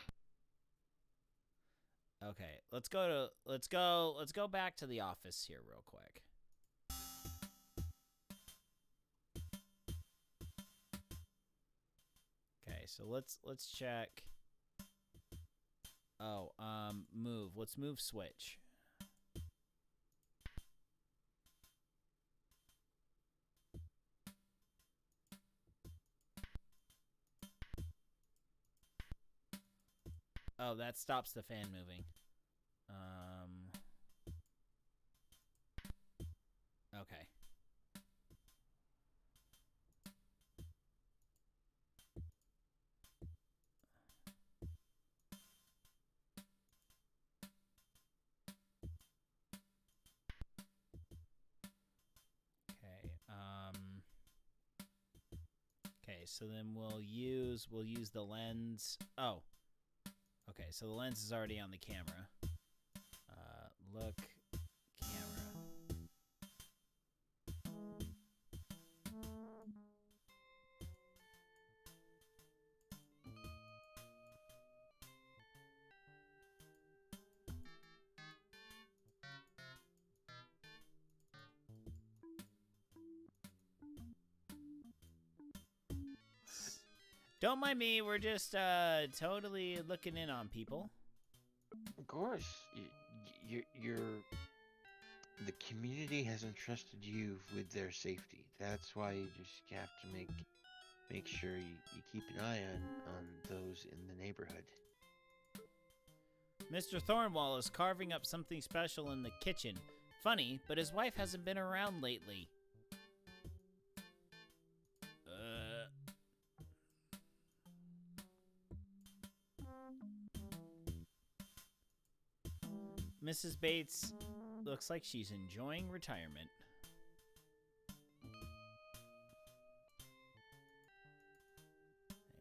Okay, let's go back to the office here real quick. Okay, so let's check. Oh, move. Let's move switch. Oh, that stops the fan moving. Okay. Okay, so then we'll use the lens. Oh. Okay, so the lens is already on the camera. Look, camera. Don't mind me, we're just totally looking in on people. Of course, you're the community has entrusted you with their safety. That's why you just have to make sure you keep an eye on those in the neighborhood. Mr. Thornwall is carving up something special in the kitchen. Funny, but his wife hasn't been around lately. Mrs. Bates looks like she's enjoying retirement.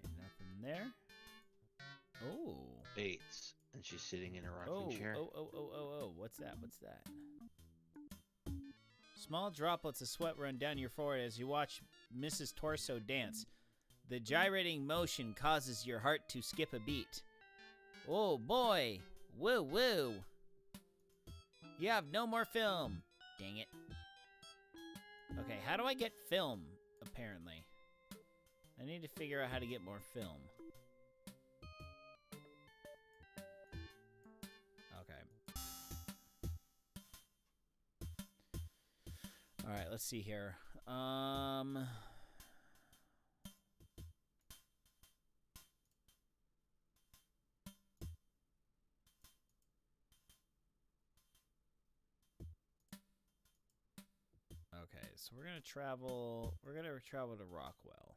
Ain't nothing there. Oh. Bates, and she's sitting in a rocking chair. Oh. What's that? What's that? Small droplets of sweat run down your forehead as you watch Mrs. Torso dance. The gyrating motion causes your heart to skip a beat. Oh boy! Woo woo! You have no more film. Dang it. Okay, how do I get film, apparently? I need to figure out how to get more film. Okay. All right, let's see here. Okay, so we're gonna travel. We're gonna travel to Rockwell.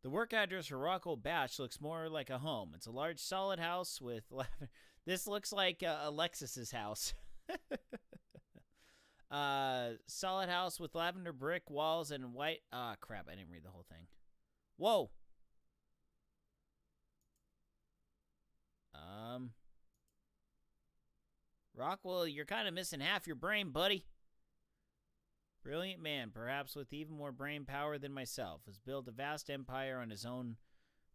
The work address for Rockwell Batch looks more like a home. It's a large, solid house with. This looks like Alexis's house. Solid house with lavender brick walls and white. Ah, crap! I didn't read the whole thing. Whoa. Rockwell, you're kind of missing half your brain, buddy. Brilliant man, perhaps with even more brain power than myself, has built a vast empire on his own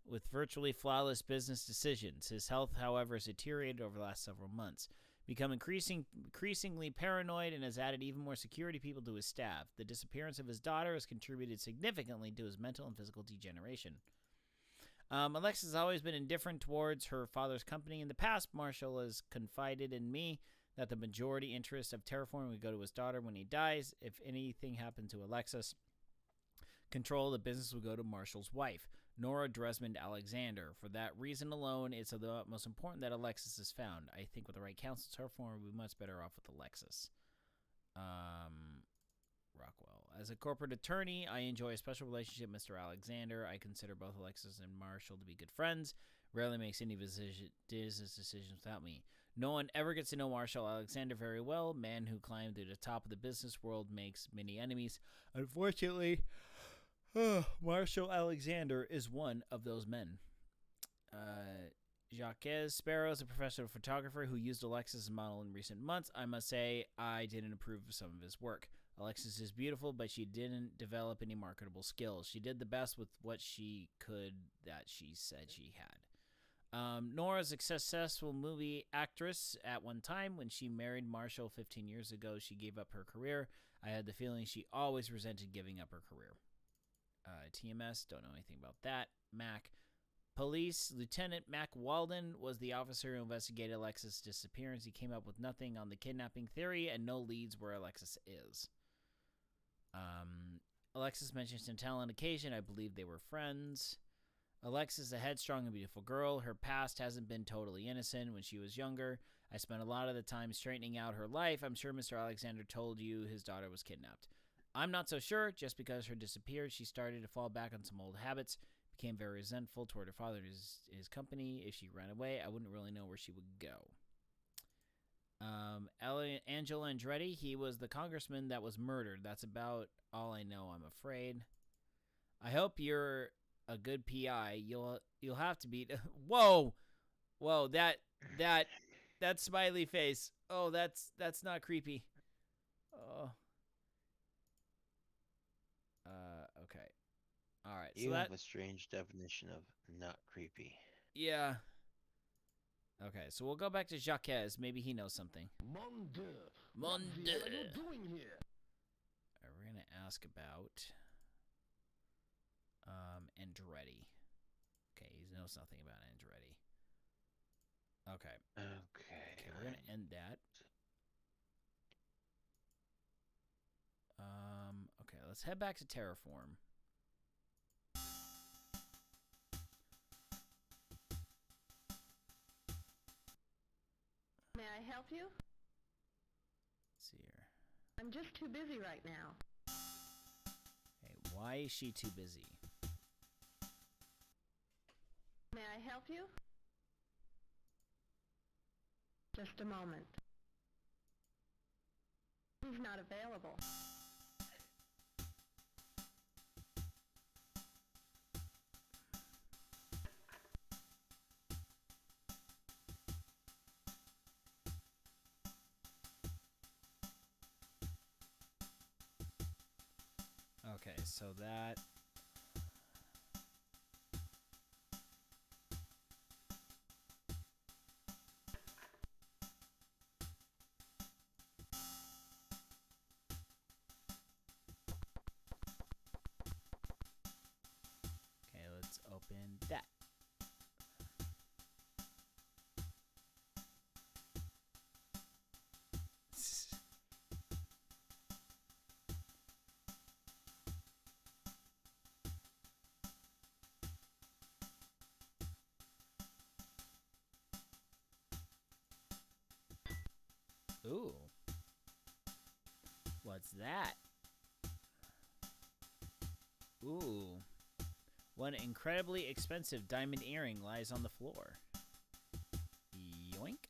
with virtually flawless business decisions. His health, however, has deteriorated over the last several months, become increasingly paranoid, and has added even more security people to his staff. The disappearance of his daughter has contributed significantly to his mental and physical degeneration. Alexis has always been indifferent towards her father's company. In the past, Marshall has confided in me that the majority interest of Terraform would go to his daughter when he dies. If anything happened to Alexis, control of the business would go to Marshall's wife, Nora Dresmond Alexander. For that reason alone, it's of the utmost important that Alexis is found. I think with the right counsel, Terraform would be much better off with Alexis. Rockwell. As a corporate attorney, I enjoy a special relationship with Mr. Alexander. I consider both Alexis and Marshall to be good friends. Rarely makes any business decisions without me. No one ever gets to know Marshall Alexander very well. Man who climbed to the top of the business world makes many enemies. Unfortunately, Marshall Alexander is one of those men. Jacques Sparrow is a professional photographer who used Alexis as a model in recent months. I must say, I didn't approve of some of his work. Alexis is beautiful, but she didn't develop any marketable skills. She did the best with what she could that she said she had. Nora's a successful movie actress at one time. When she married Marshall 15 years ago, she gave up her career. I had the feeling she always resented giving up her career. TMS, don't know anything about that. Mac. Police Lieutenant Mac Walden was the officer who investigated Alexis' disappearance. He came up with nothing on the kidnapping theory and no leads where Alexis is. Alexis mentioned Chantal on occasion. I believe they were friends. Alexis is a headstrong and beautiful girl. Her past hasn't been totally innocent. When she was younger, I spent a lot of the time straightening out her life. I'm sure Mr. Alexander told you his daughter was kidnapped. I'm not so sure. Just because her disappeared, she started to fall back on some old habits, became very resentful toward her father and his company. If she ran away, I wouldn't really know where she would go. Angelo Andretti, he was the congressman that was murdered. That's about all I know, I'm afraid. I hope you're a good PI. You'll have to be. Whoa, that smiley face. Oh, that's not creepy. Oh. Okay. All right. You have a strange definition of not creepy. Yeah. Okay, so we'll go back to Jacques. Maybe he knows something. Mon Dieu. What the hell are you doing here? All right, we're going to ask about Andretti. Okay, he knows nothing about Andretti. Okay. Okay, we're going to end that. Okay, let's head back to Terraform. May I help you? Let's see here. I'm just too busy right now. Hey, why is she too busy? May I help you? Just a moment. He's not available. Okay, so that... Okay, let's open that. Ooh. What's that? Ooh. One incredibly expensive diamond earring lies on the floor. Yoink.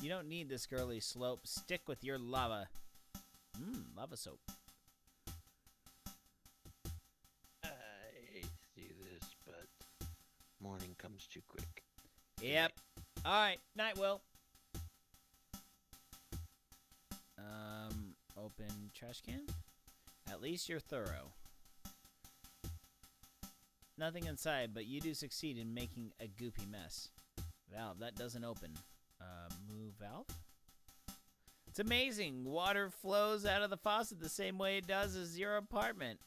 You don't need this girly slope. Stick with your lava. Lava soap. I see this, but morning comes too quick. Yep. Alright, night, Will. Open trash can? At least you're thorough. Nothing inside, but you do succeed in making a goopy mess. Valve, that doesn't open. Move valve? It's amazing. Water flows out of the faucet the same way it does as your apartment.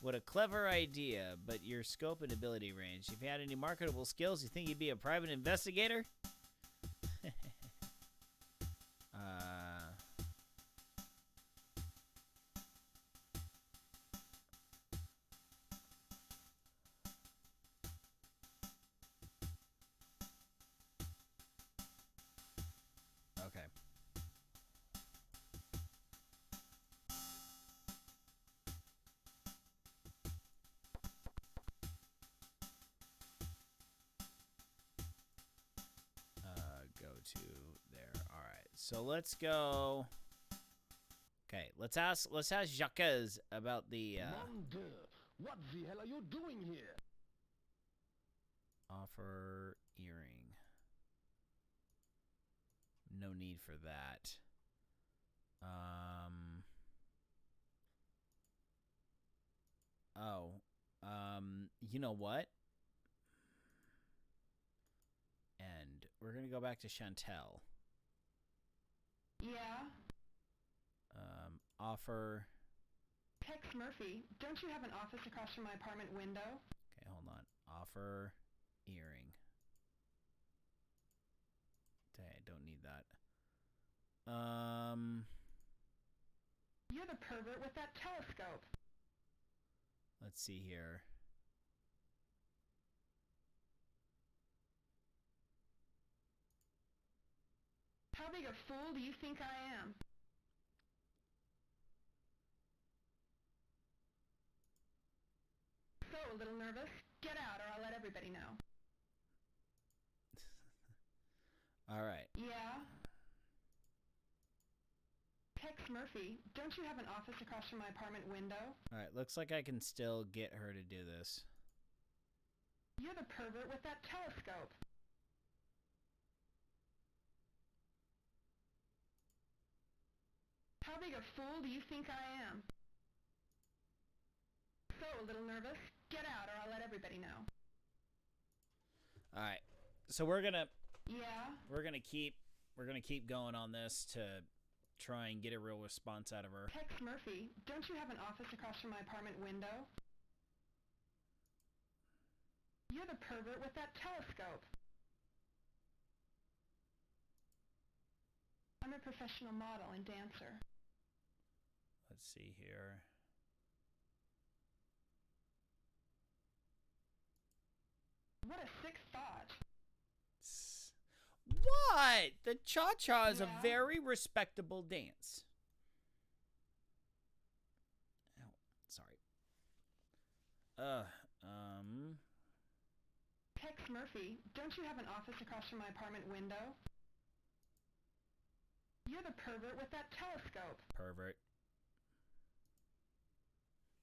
What a clever idea, but your scope and ability range. If you had any marketable skills, you think you'd be a private investigator? Okay. Go to there. All right. So let's go. Okay, let's ask Jacques about the Mon Dieu, what the hell are you doing here? offer earring. No need for that. You know what? And we're gonna go back to Chantel. Yeah? Offer. Tex Murphy, don't you have an office across from my apartment window? Okay, hold on. Offer earring. Okay, I don't need that. You're the pervert with that telescope. Let's see here. How big a fool do you think I am? So, a little nervous? Get out or I'll let everybody know. All right. Yeah? Tex Murphy, don't you have an office across from my apartment window? All right, looks like I can still get her to do this. You're the pervert with that telescope. How big a fool do you think I am? So, a little nervous? Get out or I'll let everybody know. All right. So we're going to Yeah? keep going on this to try and get a real response out of her. Tex Murphy, don't you have an office across from my apartment window? You're the pervert with that telescope. I'm a professional model and dancer. Let's see here. What a sick thought. What? The cha-cha is a Yeah. very respectable dance. Ow, sorry. Tex Murphy, don't you have an office across from my apartment window? You're the pervert with that telescope. Pervert.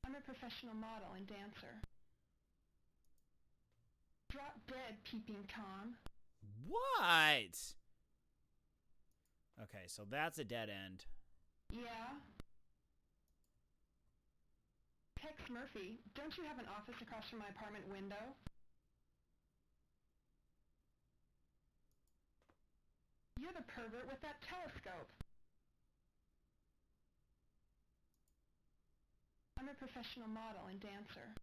I'm a professional model and dancer. Drop dead, peeping Tom. What? Okay, so that's a dead end. Yeah? Tex Murphy, don't you have an office across from my apartment window? You're the pervert with that telescope. I'm a professional model and dancer.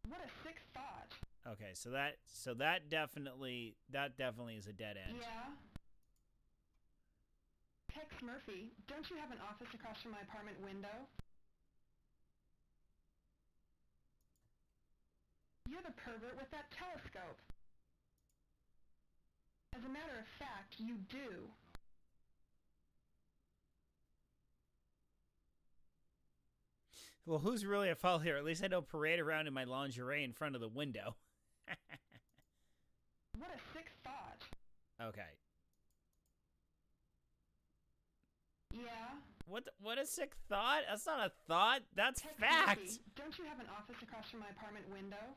What a sick thought. Okay, so that definitely is a dead end. Yeah? Tex Murphy, don't you have an office across from my apartment window? You're the pervert with that telescope. As a matter of fact, you do. Well, who's really at fault here? At least I don't parade around in my lingerie in front of the window. What a sick thought. Okay. Yeah? What a sick thought? That's not a thought. That's Tex fact. Murphy, don't you have an office across from my apartment window?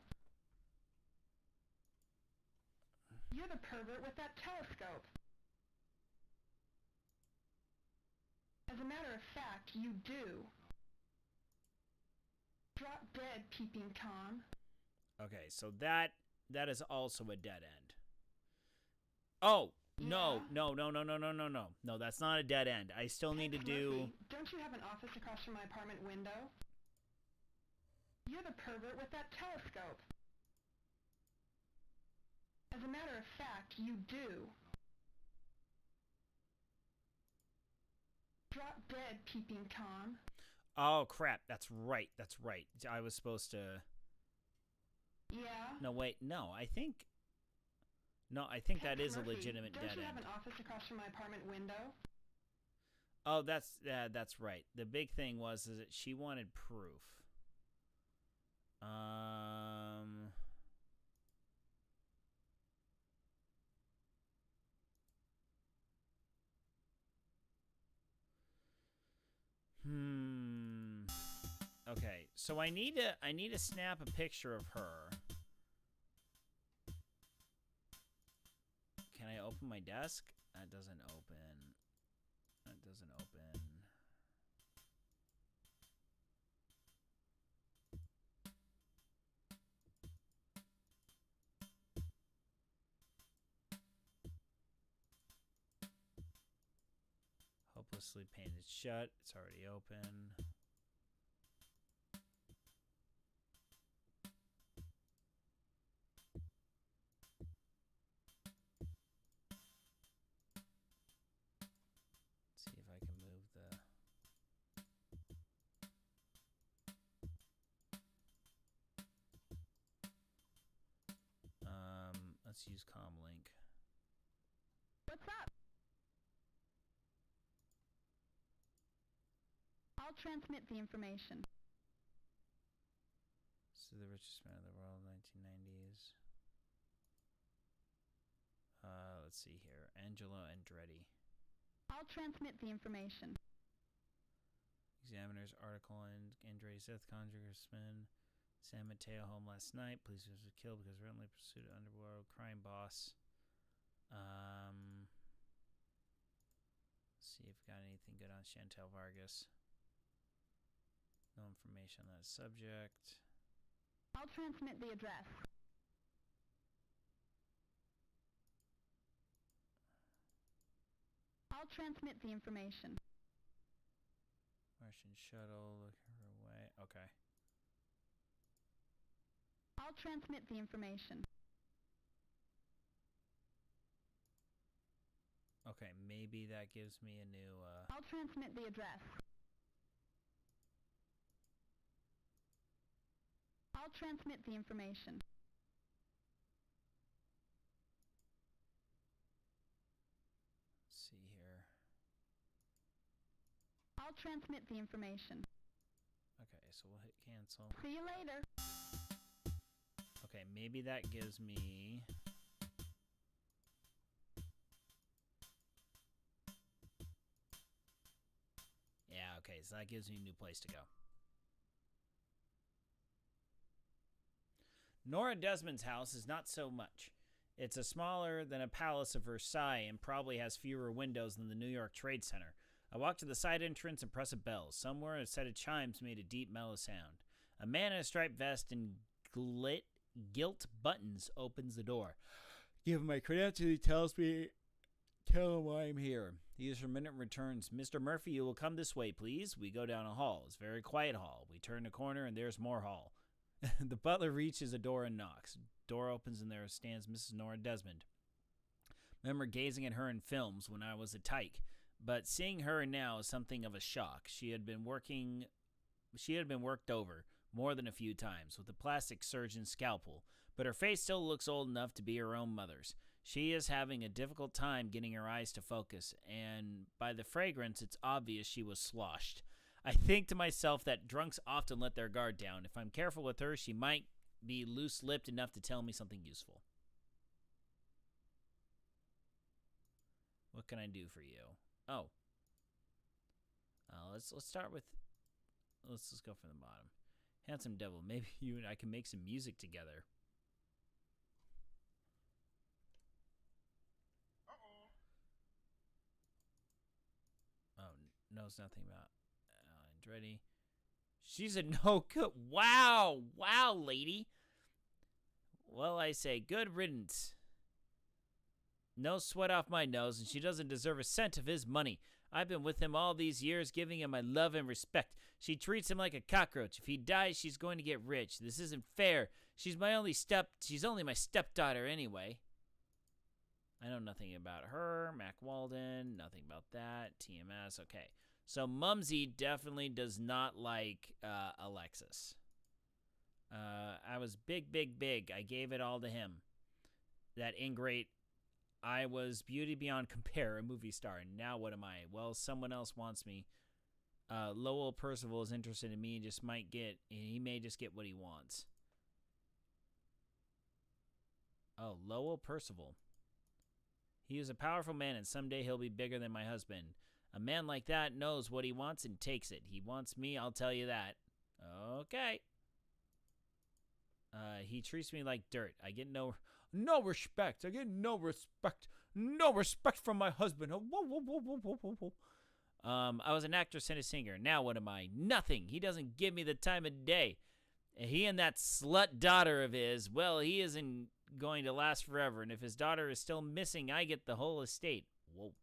You're the pervert with that telescope. As a matter of fact, you do. Drop dead, peeping Tom. Okay, so that is also a dead end. Oh, no, Yeah? no, that's not a dead end. I still need to Tex do... Murphy, don't you have an office across from my apartment window? You're the pervert with that telescope. As a matter of fact, you do. Drop dead, peeping Tom. Oh, crap. That's right. I was supposed to... Yeah? No, wait. No, I think... No, I think that Tex is a Murphy, legitimate dead don't you have end. an office across from my apartment window? Oh, that's right. The big thing was is that she wanted proof. Okay, so I need to snap a picture of her. Can I open my desk? That doesn't open. That doesn't open. Hopelessly painted shut. It's already open. Let's see if I can move the... Let's use Comlink. What's up? I'll transmit the information. So the richest man in the world, 1990s. Let's see here. Angelo Andretti. I'll transmit the information. Examiner's article on Andretti's death, Congressman San Mateo home last night. Police was killed because relentlessly pursued an underworld crime boss. Let's see if we got anything good on Chantel Vargas. No information on that subject. I'll transmit the address. I'll transmit the information. Martian shuttle, look her way. Okay. I'll transmit the information. Okay, maybe that gives me a new, I'll transmit the address. I'll transmit the information. let's see here. I'll transmit the information. Okay, so we'll hit cancel. See you later. Okay, maybe that gives me... Yeah, okay, so that gives me a new place to go. Nora Desmond's house is not so much. It's a smaller than a palace of Versailles and probably has fewer windows than the New York Trade Center. I walk to the side entrance and press a bell. Somewhere a set of chimes made a deep mellow sound. A man in a striped vest and gilt buttons opens the door. Give him my credentials, he tells me, tell him why I'm here. He is for a minute and returns. Mr. Murphy, you will come this way, please. We go down a hall. It's a very quiet hall. We turn the corner and there's more hall. The butler reaches a door and knocks. Door opens and there stands Mrs. Nora Desmond. I remember gazing at her in films when I was a tyke, but seeing her now is something of a shock. She had been worked over more than a few times with a plastic surgeon's scalpel, but her face still looks old enough to be her own mother's. She is having a difficult time getting her eyes to focus, and by the fragrance, it's obvious she was sloshed. I think to myself that drunks often let their guard down. If I'm careful with her, she might be loose-lipped enough to tell me something useful. What can I do for you? Oh. Let's start with... Let's just go from the bottom. Handsome devil, maybe you and I can make some music together. Oh, knows nothing about Andretti. She's a no-good... Wow! Wow, lady! Well, I say, good riddance. No sweat off my nose, and she doesn't deserve a cent of his money. I've been with him all these years, giving him my love and respect. She treats him like a cockroach. If he dies, she's going to get rich. This isn't fair. She's only my stepdaughter anyway. I know nothing about her. Mac Walden, nothing about that. TMS, okay. So Mumsy definitely does not like Alexis. I was big. I gave it all to him. That ingrate. I was beauty beyond compare, a movie star, and now what am I? Well, someone else wants me. Lowell Percival is interested in me and he may just get what he wants. Oh, Lowell Percival. He is a powerful man, and someday he'll be bigger than my husband. A man like that knows what he wants and takes it. He wants me, I'll tell you that. Okay. He treats me like dirt. I get no respect. I get no respect. No respect from my husband. Whoa. I was an actress and a singer. Now what am I? Nothing. He doesn't give me the time of day. He and that slut daughter of his, well, he isn't going to last forever. And if his daughter is still missing, I get the whole estate. Whoa.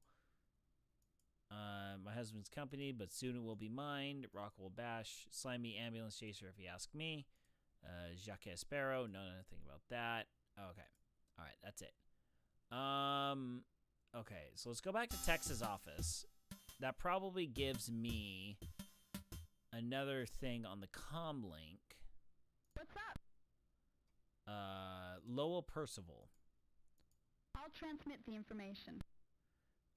My husband's company, but soon it will be mine. Rockwell Bash, slimy ambulance chaser if you ask me. Jacques Sparrow, know nothing about that. Okay. All right, that's it. Okay, so let's go back to Tex's office. That probably gives me another thing on the comm link. What's up? Lowell Percival. I'll transmit the information.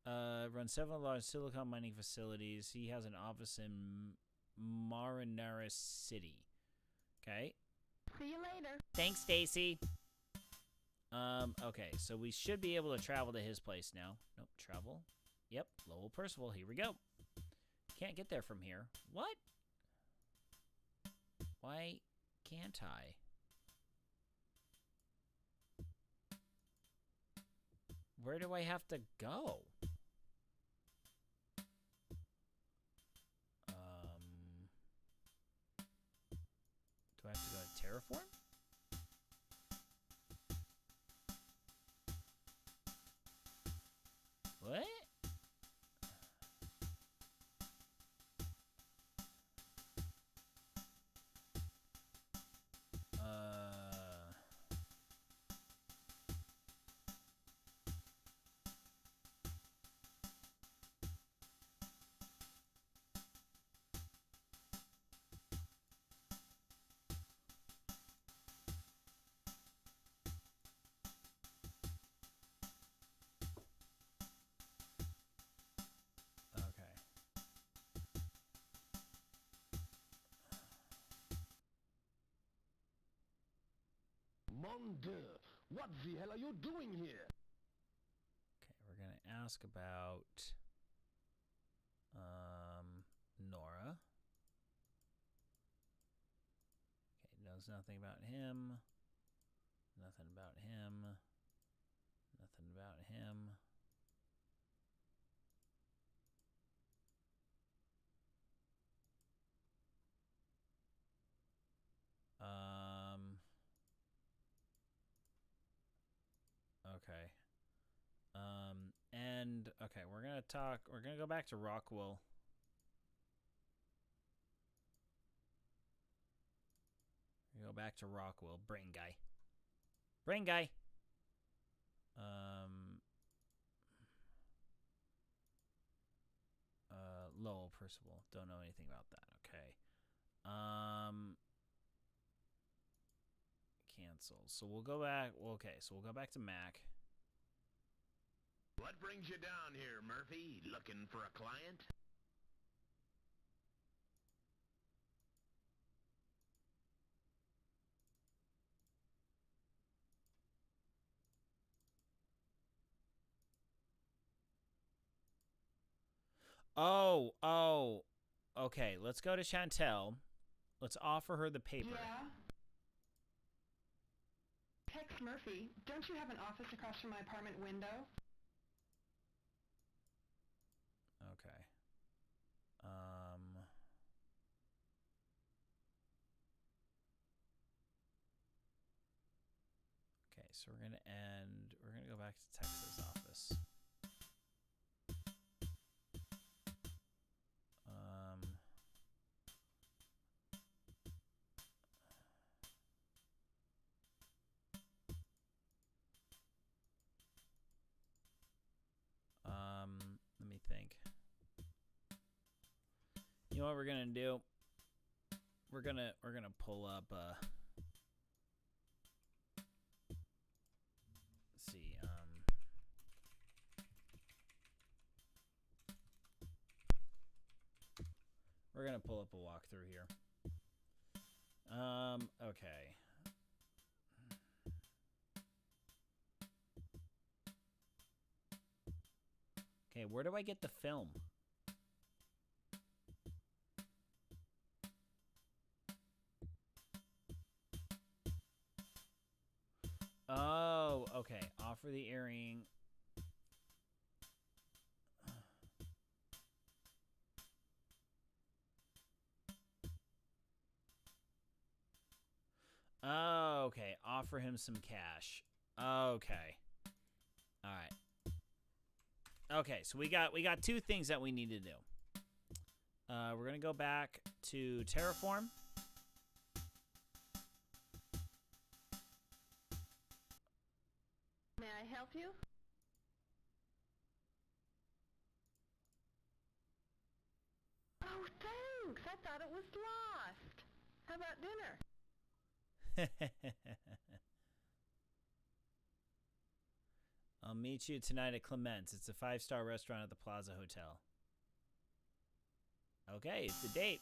Runs several large silicon mining facilities. He has an office in Marinara City. Okay. See you later. Thanks, Stacy. Okay, so we should be able to travel to his place now. Nope, travel. Yep, Lowell Percival, here we go. Can't get there from here. What? Why can't I? Where do I have to go? Do I have to go to Terraform? What? Okay. Mon Dieu, what the hell are you doing here? Okay, we're gonna ask about Nora. Okay, knows nothing about him. Nothing about him. Nothing about him. Okay. And okay, we're gonna go back to Rockwell. Go back to Rockwell. Brain guy. Brain guy. Lowell Percival. Don't know anything about that. Okay. Cancel. So we'll go back. Well, okay, so we'll go back to Mac. What brings you down here, Murphy? Looking for a client? Oh. Okay, let's go to Chantel. Let's offer her the paper. Yeah? Tex Murphy, don't you have an office across from my apartment window? Okay. Okay, so we're gonna go back to Tex's office. Let me think. You know what we're gonna do? We're gonna pull up let's see, we're gonna pull up a walkthrough here. Okay. Okay, where do I get the film? Oh, okay. Offer the earring. Oh, okay. Offer him some cash. Okay. All right. Okay, so we got two things that we need to do. We're gonna go back to Terraform. May I help you? Oh, thanks. I thought it was lost. How about dinner? I'll meet you tonight at Clement's. It's a 5-star restaurant at the Plaza Hotel. Okay, it's a date.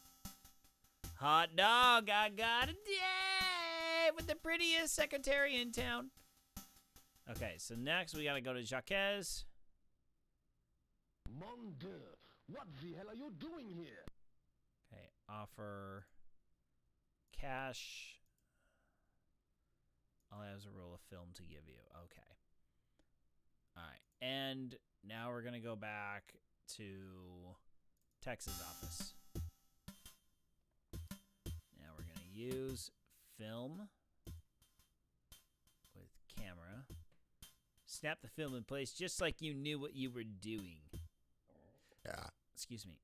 Hot dog, I got a date with the prettiest secretary in town. Okay, so next we gotta go to Jacques. Mon Dieu, what the hell are you doing here? Okay, offer cash. All I have is a roll of film to give you. Okay. All right, and now we're gonna go back to Tex's office. Now we're gonna use film with camera. Snap the film in place just like you knew what you were doing. Yeah. Excuse me.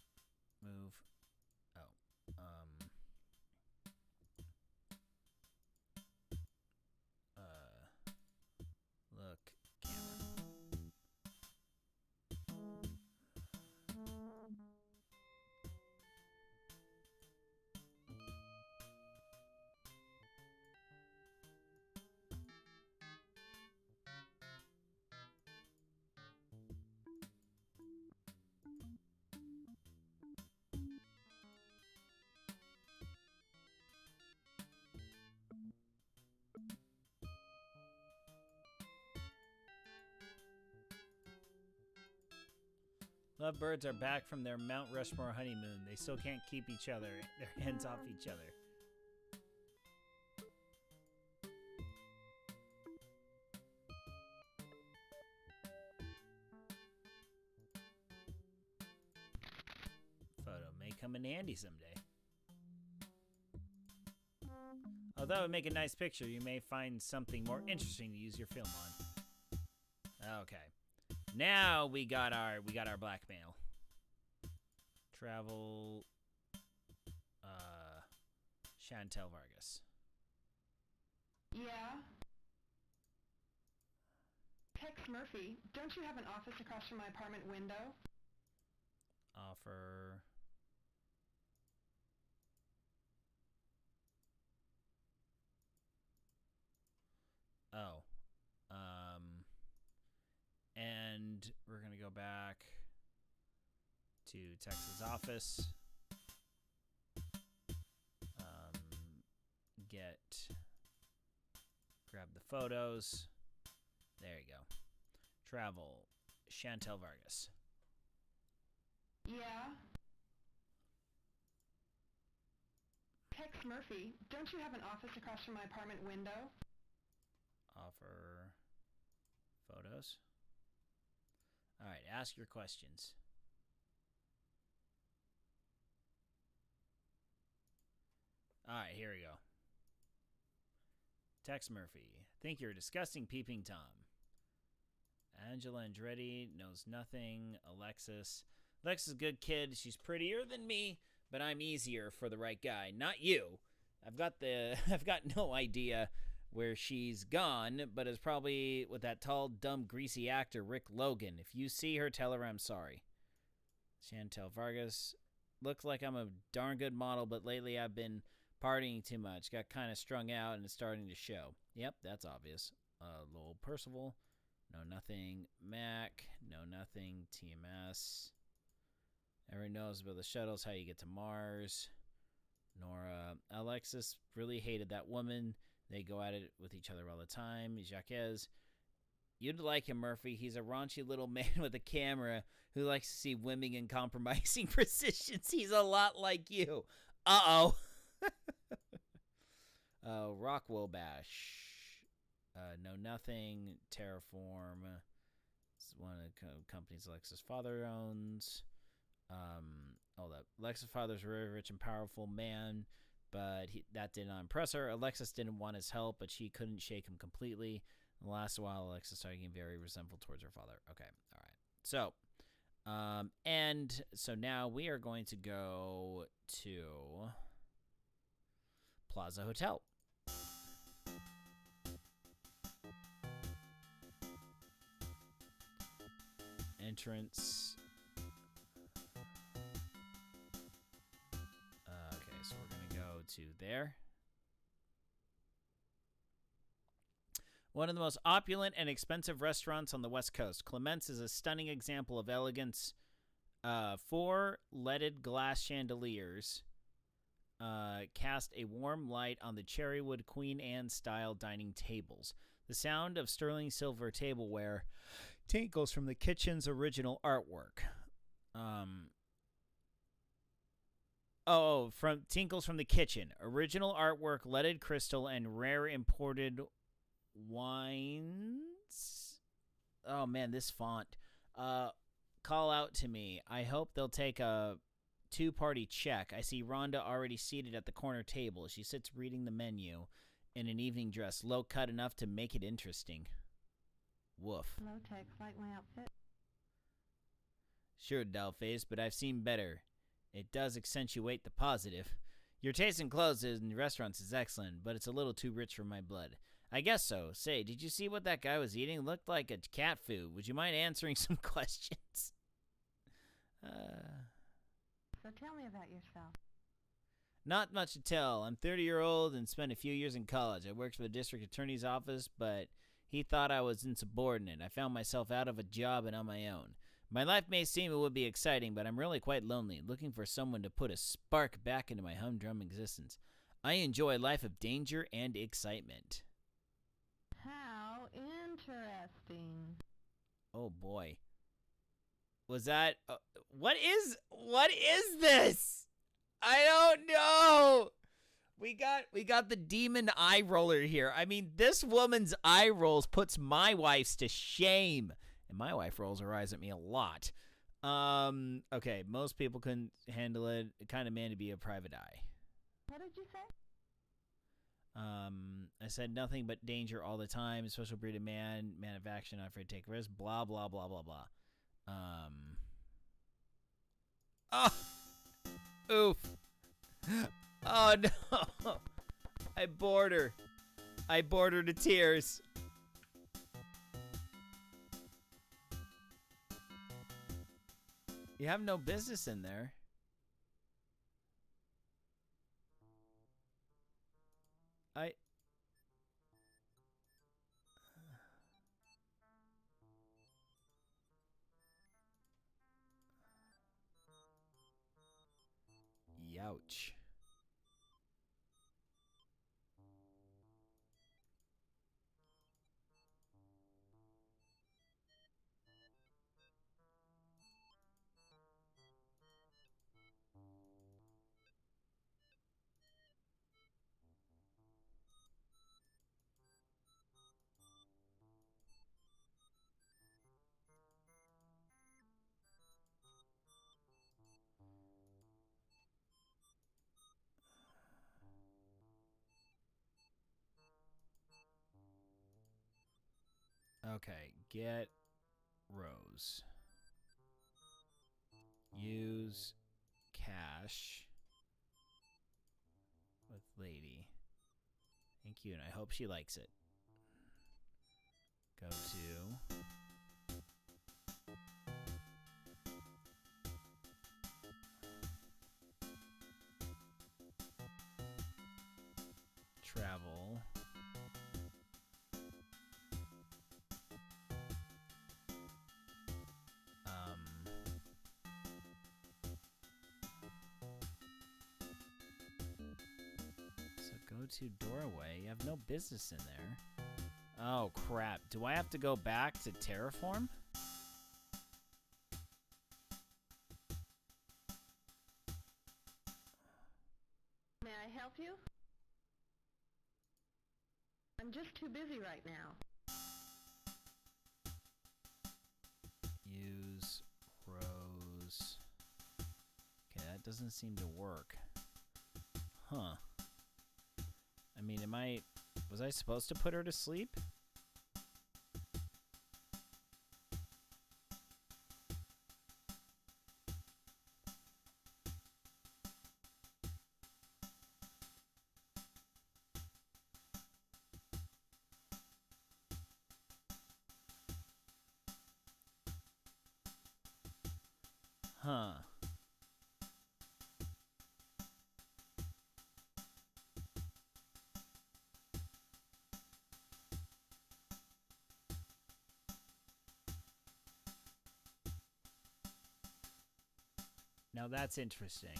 Move. Oh. Look. Camera. Lovebirds are back from their Mount Rushmore honeymoon. They still can't keep their hands off each other. Photo may come in handy someday. Although it would make a nice picture, you may find something more interesting to use your film on. Okay. Now we got our blackmail. Travel Chantel Vargas. Yeah? Tex Murphy, don't you have an office across from my apartment window? Offer and And we're going to go back to Tex's office. Grab the photos. There you go. Travel. Chantel Vargas. Yeah? Tex Murphy, don't you have an office across from my apartment window? Offer photos. All right, ask your questions. All right, here we go. Tex Murphy. Think you're a disgusting peeping Tom. Angela Andretti knows nothing. Alexis. Alexis is a good kid. She's prettier than me, but I'm easier for the right guy. Not you. I've got no idea where she's gone, but it's probably with that tall, dumb, greasy actor, Rick Logan. If you see her, tell her I'm sorry. Chantel Vargas. Looks like I'm a darn good model, but lately I've been partying too much. Got kind of strung out and it's starting to show. Yep, that's obvious. Lowell Percival. No, nothing. Mac. No, nothing. TMS. Everyone knows about the shuttles, how you get to Mars. Nora. Alexis really hated that woman. They go at it with each other all the time. Jacques. You'd like him, Murphy. He's a raunchy little man with a camera who likes to see women in compromising positions. He's a lot like you. Uh-oh. Rockwell Bash. No, nothing. Terraform. It's one of the companies Alexis' father owns. Hold up. Alexis' father's a very rich and powerful man, but that did not impress her. Alexis didn't want his help, but she couldn't shake him completely. And the last while, Alexis started getting very resentful towards her father. Okay, all right. So, and so now we are going to go to Plaza Hotel. Entrance. Okay, so we're going to go to there. One of the most opulent and expensive restaurants on the West Coast. Clement's is a stunning example of elegance. 4 leaded glass chandeliers cast a warm light on the cherrywood Queen Anne-style dining tables. The sound of sterling silver tableware tinkles from the kitchen's original artwork. Tinkles from the kitchen. Original artwork, leaded crystal, and rare imported wines. Oh man, this font. Call out to me. I hope they'll take a 2-party check. I see Randa already seated at the corner table. She sits reading the menu in an evening dress, low cut enough to make it interesting. Woof. Hello, Tex. Like my outfit? Sure, dollface, but I've seen better. It does accentuate the positive. Your taste in clothes and restaurants is excellent, but it's a little too rich for my blood. I guess so. Say, did you see what that guy was eating? Looked like a cat food. Would you mind answering some questions? So tell me about yourself. Not much to tell. I'm 30-year-old and spent a few years in college. I worked for the district attorney's office, but he thought I was insubordinate. I found myself out of a job and on my own. My life may seem it would be exciting, but I'm really quite lonely, looking for someone to put a spark back into my humdrum existence. I enjoy a life of danger and excitement. How interesting. Oh boy. Was that what is this? I don't know. We got the demon eye roller here. I mean, this woman's eye rolls puts my wife's to shame. And my wife rolls her eyes at me a lot. Okay, most people couldn't handle it. The kind of man to be a private eye. What did you say? I said nothing but danger all the time. Special breed of man of action, not afraid to take risks. Blah blah blah blah blah. Oh, oof. Oh no. I bored her to tears. You have no business in there. Ouch. Okay, get Rose. Use cash with lady. Thank you, and I hope she likes it. Go to travel. So go to doorway. You have no business in there. Oh, crap. Do I have to go back to terraform? May I help you? I'm just too busy right now. Use Rose. Okay, that doesn't seem to work. Huh. I mean, was I supposed to put her to sleep? Huh. Now that's interesting.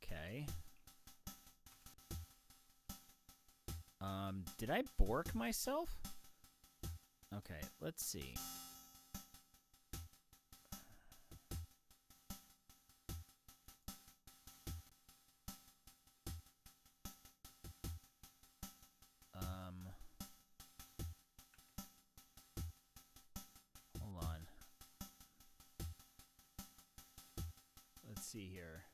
Okay. Did I bork myself? Okay, let's see. Hold on. Let's see here.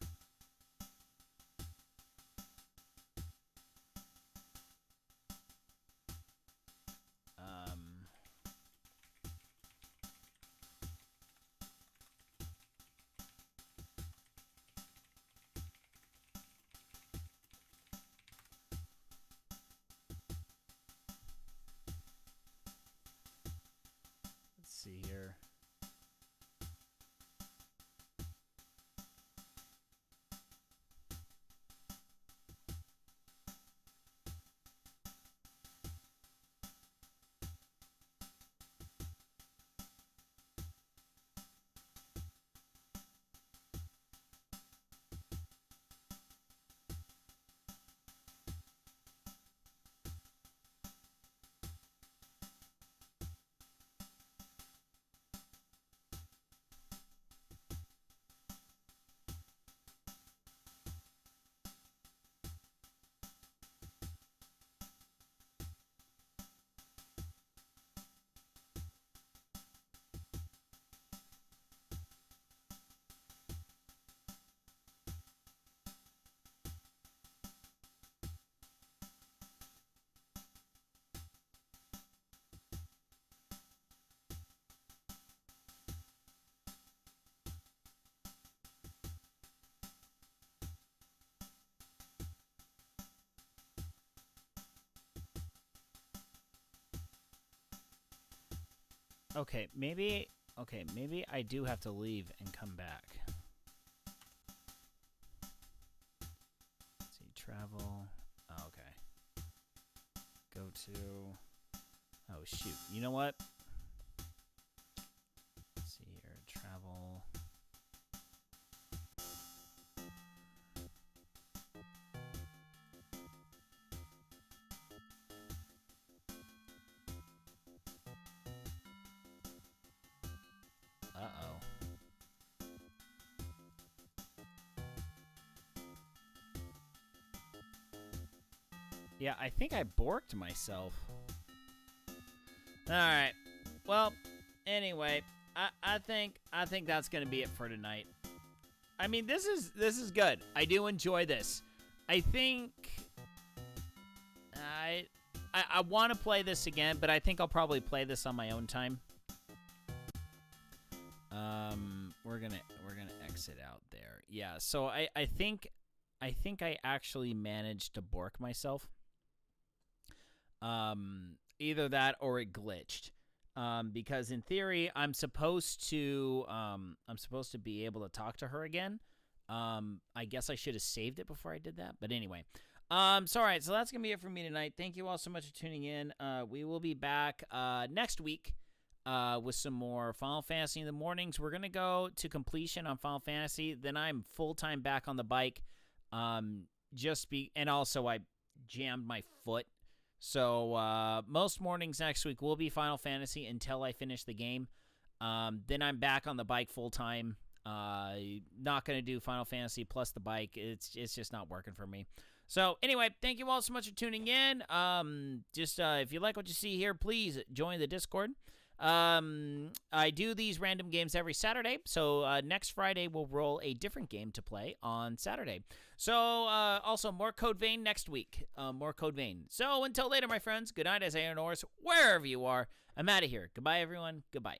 Let's see here. Okay, maybe I do have to leave and come back. Let's see, travel. Oh, okay. Go to... Oh, shoot. You know what? Let's see here, travel. Yeah, I think I borked myself. All right. Well, anyway, I think that's gonna be it for tonight. I mean, this is good. I do enjoy this. I think I want to play this again, but I think I'll probably play this on my own time. We're gonna exit out there. Yeah. So I think I actually managed to bork myself. Either that or it glitched. Because in theory, I'm supposed to be able to talk to her again. I guess I should have saved it before I did that. But anyway, so all right, so that's gonna be it for me tonight. Thank you all so much for tuning in. We will be back next week with some more Final Fantasy in the mornings. We're gonna go to completion on Final Fantasy. Then I'm full-time back on the bike. And also I jammed my foot. So most mornings next week will be Final Fantasy until I finish the game. Then I'm back on the bike full time. Not going to do Final Fantasy plus the bike. It's just not working for me. So anyway, thank you all so much for tuning in. If you like what you see here, please join the Discord. I do these random games every Saturday, so next Friday we'll roll a different game to play on Saturday. So also more Code Vein next week. More Code Vein. So until later, my friends, good night as Aeonors, wherever you are. I'm out of here. Goodbye, everyone. Goodbye.